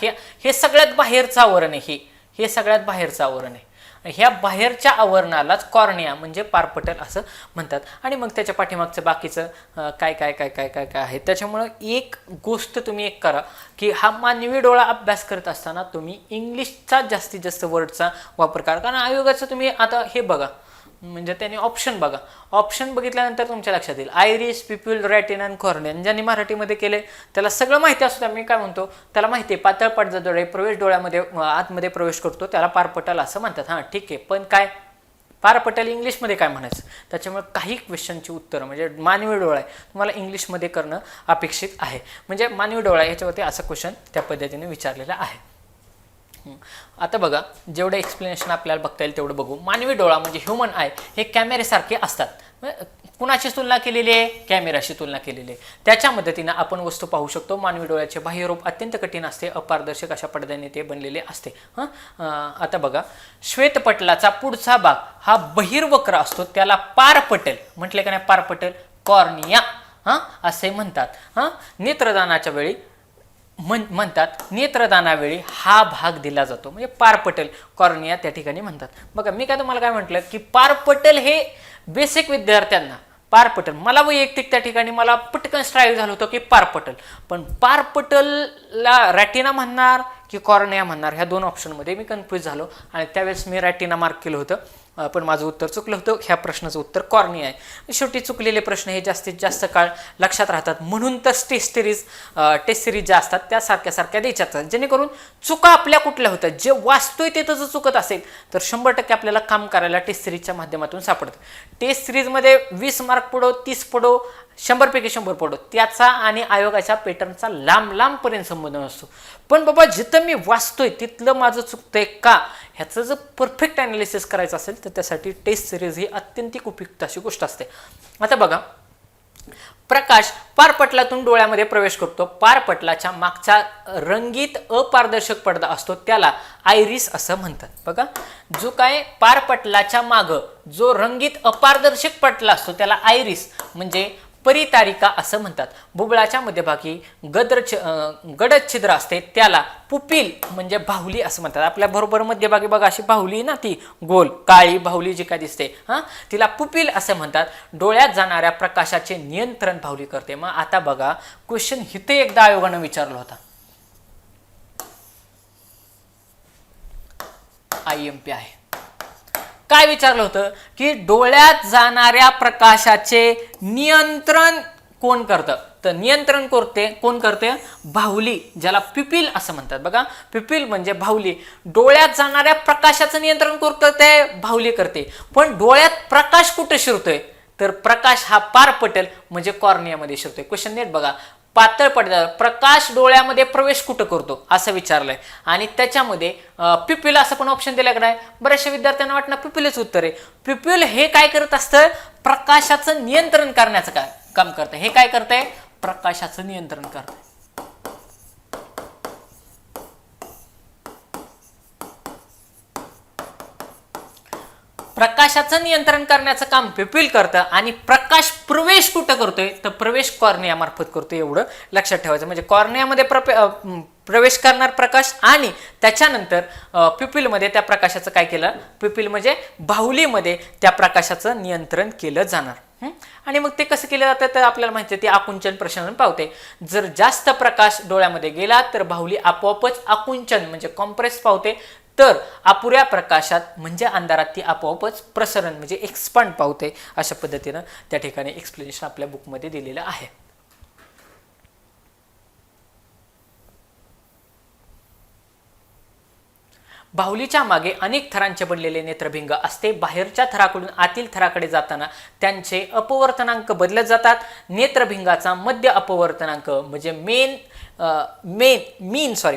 हे सगळ्यात बाहेरचं आवरण आहे. हे सगळ्यात बाहेरचं आवरण आहे. ह्या बाहेरच्या आवरणालाच कॉर्निया म्हणजे पारपटल असं म्हणतात. आणि मग त्याच्या पाठीमागचं बाकीचं काय काय काय काय काय काय आहे. त्याच्यामुळं एक गोष्ट तुम्ही एक करा की हा मानवी डोळा अभ्यास करत असताना तुम्ही इंग्लिशचा जास्तीत जास्त वर्डचा वापर करा. कारण आयोगाचं तुम्ही आता हे बघा, म्हणजे त्याने ऑप्शन बघा, ऑप्शन बघितल्यानंतर तुमच्या लक्षात येईल आयरिस, पिप्युल, रॅटिना आणि कॉर्निया. ज्यांनी मराठीमध्ये केले त्याला सगळं माहिती असतं. मी काय म्हणतो, त्याला माहिती आहे पातळ पडद्याद्वारे प्रवेश डोळ्यामध्ये आतमध्ये प्रवेश करतो त्याला पारपटल असं म्हणतात. हां ठीक आहे, पण काय पारपटल इंग्लिशमध्ये काय म्हणायचं? त्याच्यामुळे काही क्वेश्चनची उत्तरं म्हणजे मानवी डोळा आहे तुम्हाला इंग्लिशमध्ये करणं अपेक्षित आहे. म्हणजे मानवी डोळा याच्यावरती असं क्वेश्चन त्या पद्धतीने विचारलेला आहे. आता बघा, जेवढं एक्सप्लेनेशन आपल्याला बघता येईल तेवढं बघू. मानवी डोळा म्हणजे ह्युमन आय हे कॅमेऱ्यासारखे असतात. कुणाची तुलना केलेली आहे? कॅमेराशी तुलना केलेली आहे. त्याच्या मदतीने आपण वस्तू पाहू शकतो. मानवी डोळ्याचे बाह्यरूप अत्यंत कठीण असते, अपारदर्शक अशा पडद्याने ते बनलेले असते. आता बघा, श्वेतपटलाचा पुढचा भाग हा बहिर्वक्र असतो त्याला पारपटल म्हटले का नाही? पारपटल कॉर्निया असे म्हणतात. नेत्रदानाच्या वेळी म्हणतात, नेत्रदानावेळी हा भाग दिला जातो म्हणजे पारपटल कॉर्निया त्या ठिकाणी म्हणतात. बघा, मी काय तुम्हाला काय म्हटलं की पारपटल हे बेसिक विद्यार्थ्यांना पारपटल, मला वैयक्तिक त्या ठिकाणी मला पटकन स्ट्राईक झालं होतं की पारपटल, पण पारपटलला रॅटिना म्हणणार की कॉर्निया म्हणणार ह्या दोन ऑप्शनमध्ये मी कन्फ्यूज झालो आणि त्यावेळेस मी रॅटिना मार्क केलं होतं, पण माझं उत्तर चुकलं होतं. ह्या प्रश्नाचं उत्तर कॉर्निया आहे. शेवटी चुकलेले प्रश्न हे जास्तीत जास्त काळ लक्षात राहतात, म्हणून तर टेस्ट सिरीज ज्या असतात त्या सारख्या सारख्या द्यायच्या असतात, जेणेकरून चुका आपल्या कुठल्या होतात. जे वाचतोय ते जर चुकत असेल तर 100% आपल्याला काम करायला टेस्ट सिरीजच्या माध्यमातून सापडतं. टेस्ट सिरीजमध्ये 20 मार्क पडो, 30 पडो, 100पैकी 100 पडो, त्याचा आणि आयोगाच्या पॅटर्नचा लांबपर्यंत संबंध नसतो. पण बाबा जिथं मी वाचतोय तिथलं माझं चुकतंय का ह्याचं जर परफेक्ट ॲनालिसिस करायचं असेल तर त्यासाठी टेस्ट सिरीज ही अत्यंत उपयुक्त अशी गोष्ट असते. आता बघा, प्रकाश पारपटलातून डोळ्यामध्ये प्रवेश करतो. पारपटलाच्या मागचा रंगीत अपारदर्शक पडदा असतो त्याला आयरिस असं म्हणतात. बघा, जो काय पारपटलाच्या माग जो रंगीत अपारदर्शक पटला असतो त्याला आयरिस म्हणजे परितारिका असं म्हणतात. बुबळाच्या मध्यभागी गडद छिद्र असते त्याला पुपिल म्हणजे बाहुली असं म्हणतात. आपल्या बरोबर मध्यभागी बघा अशी बाहुली ना, ती गोल काळी बाहुली जी काय दिसते तिला पुपिल असं म्हणतात. डोळ्यात जाणाऱ्या प्रकाशाचे नियंत्रण बाहुली करते. मग आता बघा, क्वेश्चन इथे एकदा आयोगानं विचारला होता, IMP आहे. काय विचारलं होतं की डोळ्यात जाणाऱ्या प्रकाशाचे नियंत्रण कोण करतं? तर नियंत्रण कोण करते? बाहुली, ज्याला पिपिल असं म्हणतात. बघा, पिपिल म्हणजे बाहुली. डोळ्यात जाणाऱ्या प्रकाशाचं नियंत्रण कोण करते? बाहुली करते. पण डोळ्यात प्रकाश कुठे शिरतोय? तर प्रकाश हा पारपटल म्हणजे कॉर्नियामध्ये शिरतोय. क्वेश्चन नीट बघा, पातळ पडद्यावर प्रकाश डोळ्यामध्ये प्रवेश कुठं करतो असं विचारलंय आणि त्याच्यामध्ये पिप्युल असं पण ऑप्शन दिलं का नाही? बऱ्याचशा विद्यार्थ्यांना वाटणं पिप्युलच उत्तर आहे. पिप्युल हे काय करत असतं? प्रकाशाचं नियंत्रण करण्याचं काम करतं. हे काय करतंय? प्रकाशाचं नियंत्रण करतंय. प्रकाशाचं नियंत्रण करण्याचं काम पिप्युल करतं आणि प्रकाश प्रवेश कुठं करतोय? तर प्रवेश कॉर्निया मार्फत करतोय. एवढं लक्षात ठेवायचं. म्हणजे कॉर्नियामध्ये प्रवेश करणार प्रकाश आणि त्याच्यानंतर प्युपिलमध्ये त्या प्रकाशाचं काय केलं, प्युपिल म्हणजे बाहुलीमध्ये त्या प्रकाशाचं नियंत्रण केलं जाणार. आणि मग ते कसं केलं जातं तर आपल्याला माहिती आहे ते आकुंचन प्रसरण पावते. जर जास्त प्रकाश डोळ्यामध्ये गेला तर बाहुली आपोआपच आकुंचन म्हणजे कॉम्प्रेस पावते, तर अपुऱ्या प्रकाशात म्हणजे अंधारात ती आपोआपच प्रसरण म्हणजे एक्सपांड पावते. अशा पद्धतीनं त्या ठिकाणी एक्सप्लेनेशन आपल्या बुकमध्ये दिलेलं आहे. बाहुलीच्या मागे अनेक थरांचे बनलेले नेत्रभिंग असते. बाहेरच्या थराकडून आतील थराकडे जाताना त्यांचे अपवर्तनांक बदलत जातात. नेत्रभिंगाचा मध्य अपवर्तनांक म्हणजे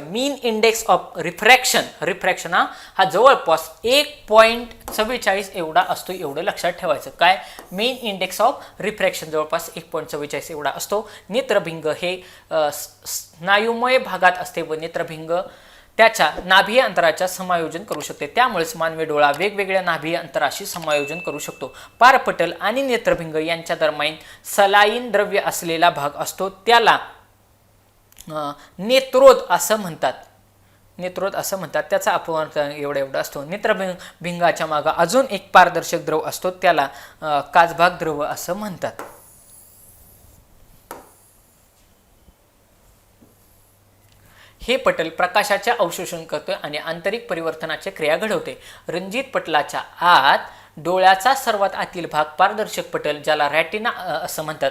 मीन इंडेक्स ऑफ रिफ्रॅक्शन हा जवळपास 1.44 एवढा असतो. एवढं लक्षात ठेवायचं. काय, मेन इंडेक्स ऑफ रिफ्रॅक्शन जवळपास 1.44 एवढा असतो. नेत्रभिंग हे स्नायुमय भागात असते व नेत्रभिंग त्याच्या नाभीय अंतराच्या समायोजन करू शकते. त्यामुळेच मानवी डोळा वेगवेगळ्या नाभीय अंतराशी समायोजन करू शकतो. पारपटल आणि नेत्रभिंग यांच्या दरम्यान सलाईन द्रव्य असलेला भाग असतो, त्याला नेत्रोद असं म्हणतात. त्याचा अपवर्तन एवढा असतो. नेत्रभिंगाच्या मागे अजून एक पारदर्शक द्रव असतो, त्याला काचभाग द्रव असं म्हणतात. हे पटल प्रकाशाचे अवशोषण करते आणि आंतरिक परिवर्तनाची क्रिया घडवते. रंजित पटलाच्या आत डोळ्याचा सर्वात आतील भाग पारदर्शक पटल ज्याला रॅटिना असं म्हणतात.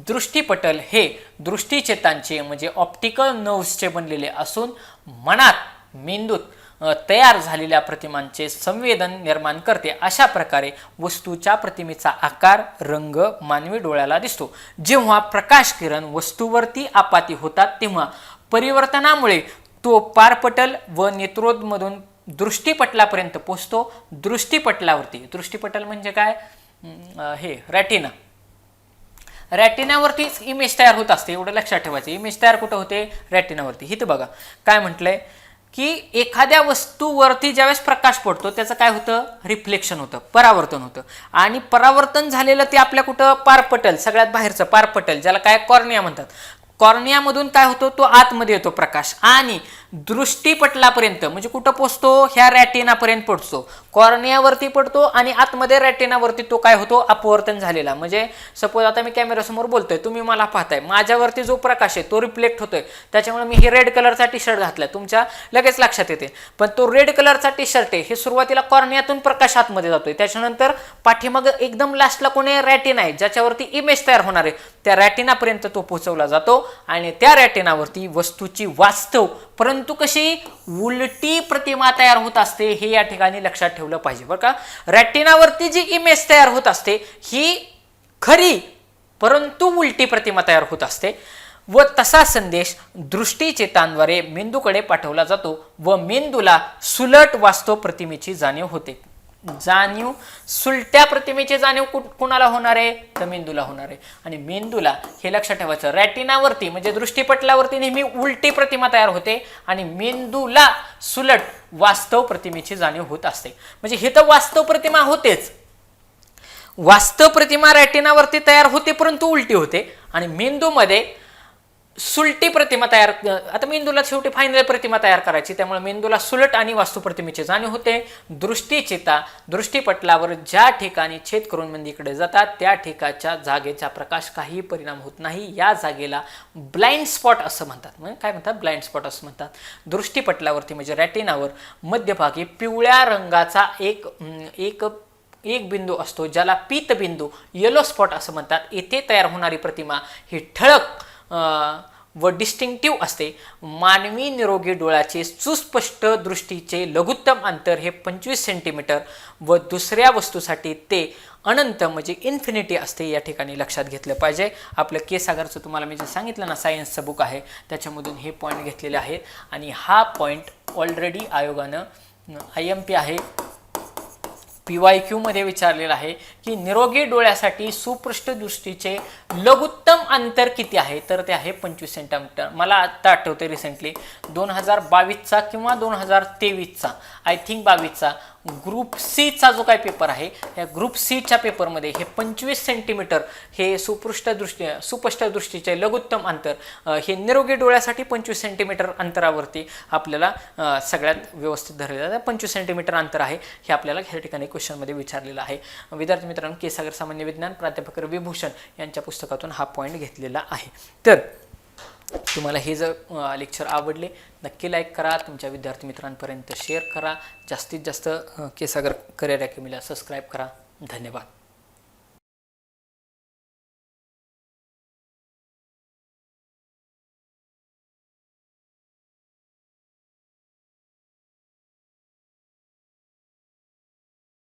दृष्टीपटल हे दृष्टीचेतांचे म्हणजे ऑप्टिकल नर्व्सचे बनलेले असून मनात मेंदूत तयार झालेल्या प्रतिमांचे संवेदन निर्माण करते. अशा प्रकारे वस्तूच्या प्रतिमेचा आकार, रंग मानवी डोळ्याला दिसतो. जेव्हा प्रकाश किरण वस्तूवरती आपाती होतात तेव्हा परिवर्तनामुळे तो पारपटल व नेत्रोदमधून दृष्टीपटलापर्यंत पोहोचतो. दृष्टीपटल म्हणजे काय, हे रॅटिनावरतीच इमेज तयार होत असते. एवढं लक्षात ठेवायचं. इमेज तयार कुठं होते, रॅटिनावरती. इथं बघा काय म्हटलंय की एखाद्या वस्तूवरती ज्यावेळेस प्रकाश पडतो त्याचं काय होतं, रिफ्लेक्शन होतं, परावर्तन होतं. आणि परावर्तन झालेलं ते आपल्या कुठं, पारपटल, सगळ्यात बाहेरचं पारपटल ज्याला काय कॉर्निया म्हणतात. कॉर्नियामधून काय होतो, तो आतमध्ये येतो प्रकाश आणि दृष्टीपटलापर्यंत म्हणजे कुठं पोचतो, ह्या रॅटिनापर्यंत पोचतो. कॉर्नियावरती पडतो आणि आतमध्ये रॅटिनावरती तो काय होतो, अपवर्तन झालेला. म्हणजे सपोज आता मी कॅमेरासमोर बोलतोय, तुम्ही मला पाहताय, माझ्यावरती जो प्रकाश आहे तो रिफ्लेक्ट होतोय. त्याच्यामुळे मी हे रेड कलरचा टी शर्ट घातलाय, तुमच्या लगेच लक्षात येते. पण तो रेड कलरचा टी शर्ट आहे, हे सुरुवातीला कॉर्नियातून प्रकाश आतमध्ये जातोय. त्याच्यानंतर पाठीमाग एकदम लास्टला कोणी रॅटिना आहे ज्याच्यावरती इमेज तयार होणार आहे, त्या रॅटिनापर्यंत तो पोहोचवला जातो आणि त्या रॅटिनावरती वस्तूची वास्तव परंतु कशी उलटी प्रतिमा तयार होत असते, हे या ठिकाणी लक्षात ठेवलं पाहिजे बरं का. रॅटिनावरती जी इमेज तयार होत असते ही खरी परंतु उलटी प्रतिमा तयार होत असते व तसा संदेश दृष्टीचेतांद्वारे मेंदूकडे पाठवला जातो व मेंदूला सुलट वास्तव प्रतिमेची जाणीव होते. सुलट्या प्रतिमेची जाणीव कुणाला होणार आहे, तर मेंदूला होणार आहे. आणि मेंदूला हे लक्षात ठेवायचं, रॅटिनावरती म्हणजे दृष्टीपटलावरती नेहमी उलटी प्रतिमा तयार होते आणि मेंदूला सुलट वास्तव प्रतिमेची जाणीव होत असते. म्हणजे हे तर वास्तव प्रतिमा होतेच, वास्तव प्रतिमा रॅटिनावरती तयार होते परंतु उलटी होते आणि मेंदूमध्ये सुलटी प्रतिमा तयार. आता मेंदूला शेवटी फायनल प्रतिमा तयार करायची, त्यामुळे मेंदूला सुलट आणि वास्तू प्रतिमेची जाणीव होते. दृष्टीचेता दृष्टीपटलावर ज्या ठिकाणी छेद करून मेंदूकडे जातात त्या ठिकाणच्या जागेचा प्रकाश काही परिणाम होत नाही. या जागेला ब्लाइंड स्पॉट असं म्हणतात. म्हणजे काय म्हणतात, ब्लाइंड स्पॉट असं म्हणतात. दृष्टीपटलावरती म्हणजे रॅटिनावर मध्यभागी पिवळ्या रंगाचा एक बिंदू असतो ज्याला पीतबिंदू, येलो स्पॉट असं म्हणतात. येथे तयार होणारी प्रतिमा ही ठळक व डिस्टिंक्टिव्ह असते. मानवी निरोगी डोळ्याचे सुस्पष्ट दृष्टीचे लघुत्तम अंतर हे 25 सेंटीमीटर व दुसऱ्या वस्तूसाठी ते अनंत म्हणजे इन्फिनिटी असते. या ठिकाणी लक्षात घेतलं पाहिजे. आपलं के सागरचं तुम्हाला मी जे सांगितलं ना, सायन्सचं बुक आहे त्याच्यामधून हे पॉईंट घेतलेले आहेत आणि हा पॉईंट ऑलरेडी आयोगानं IMP आहे PYQ मध्ये विचारलेला आहे की निरोगी डोळ्यासाठी सुस्पष्ट दृष्टीचे लघुत्तम अंतर किती आहे, तर ते आहे 25 सेंटीमीटर. मला आता आठवते रिसेंटली 2022चा किंवा 2023चा, आय थिंक 22चा ग्रुप सीचा जो काय पेपर आहे या ग्रुप सीच्या पेपरमध्ये हे 25 सेंटीमीटर हे सुस्पष्ट दृष्टीचे लघुत्तम अंतर, हे निरोगी डोळ्यासाठी 25 सेंटीमीटर अंतरावरती आपल्याला सगळ्यात व्यवस्थित धरलेलं आहे. 25 सेंटीमीटर अंतर आहे हे आपल्याला ह्या ठिकाणी क्वेश्चनमध्ये विचारलेलं आहे. विद्यार्थी मित्रांनो, के सागर सामान्य विज्ञान प्राध्यापक रवी भूषण यांच्या पुस्तकातून हा पॉईंट घेतलेला आहे. तर तुम्हाला हे जर लेक्चर आवडले नक्की लाईक करा, तुमच्या विद्यार्थी मित्रांपर्यंत शेअर करा, जास्तीत जास्त के सागर करिअर अकॅडमीला सबस्क्राईब करा. धन्यवाद.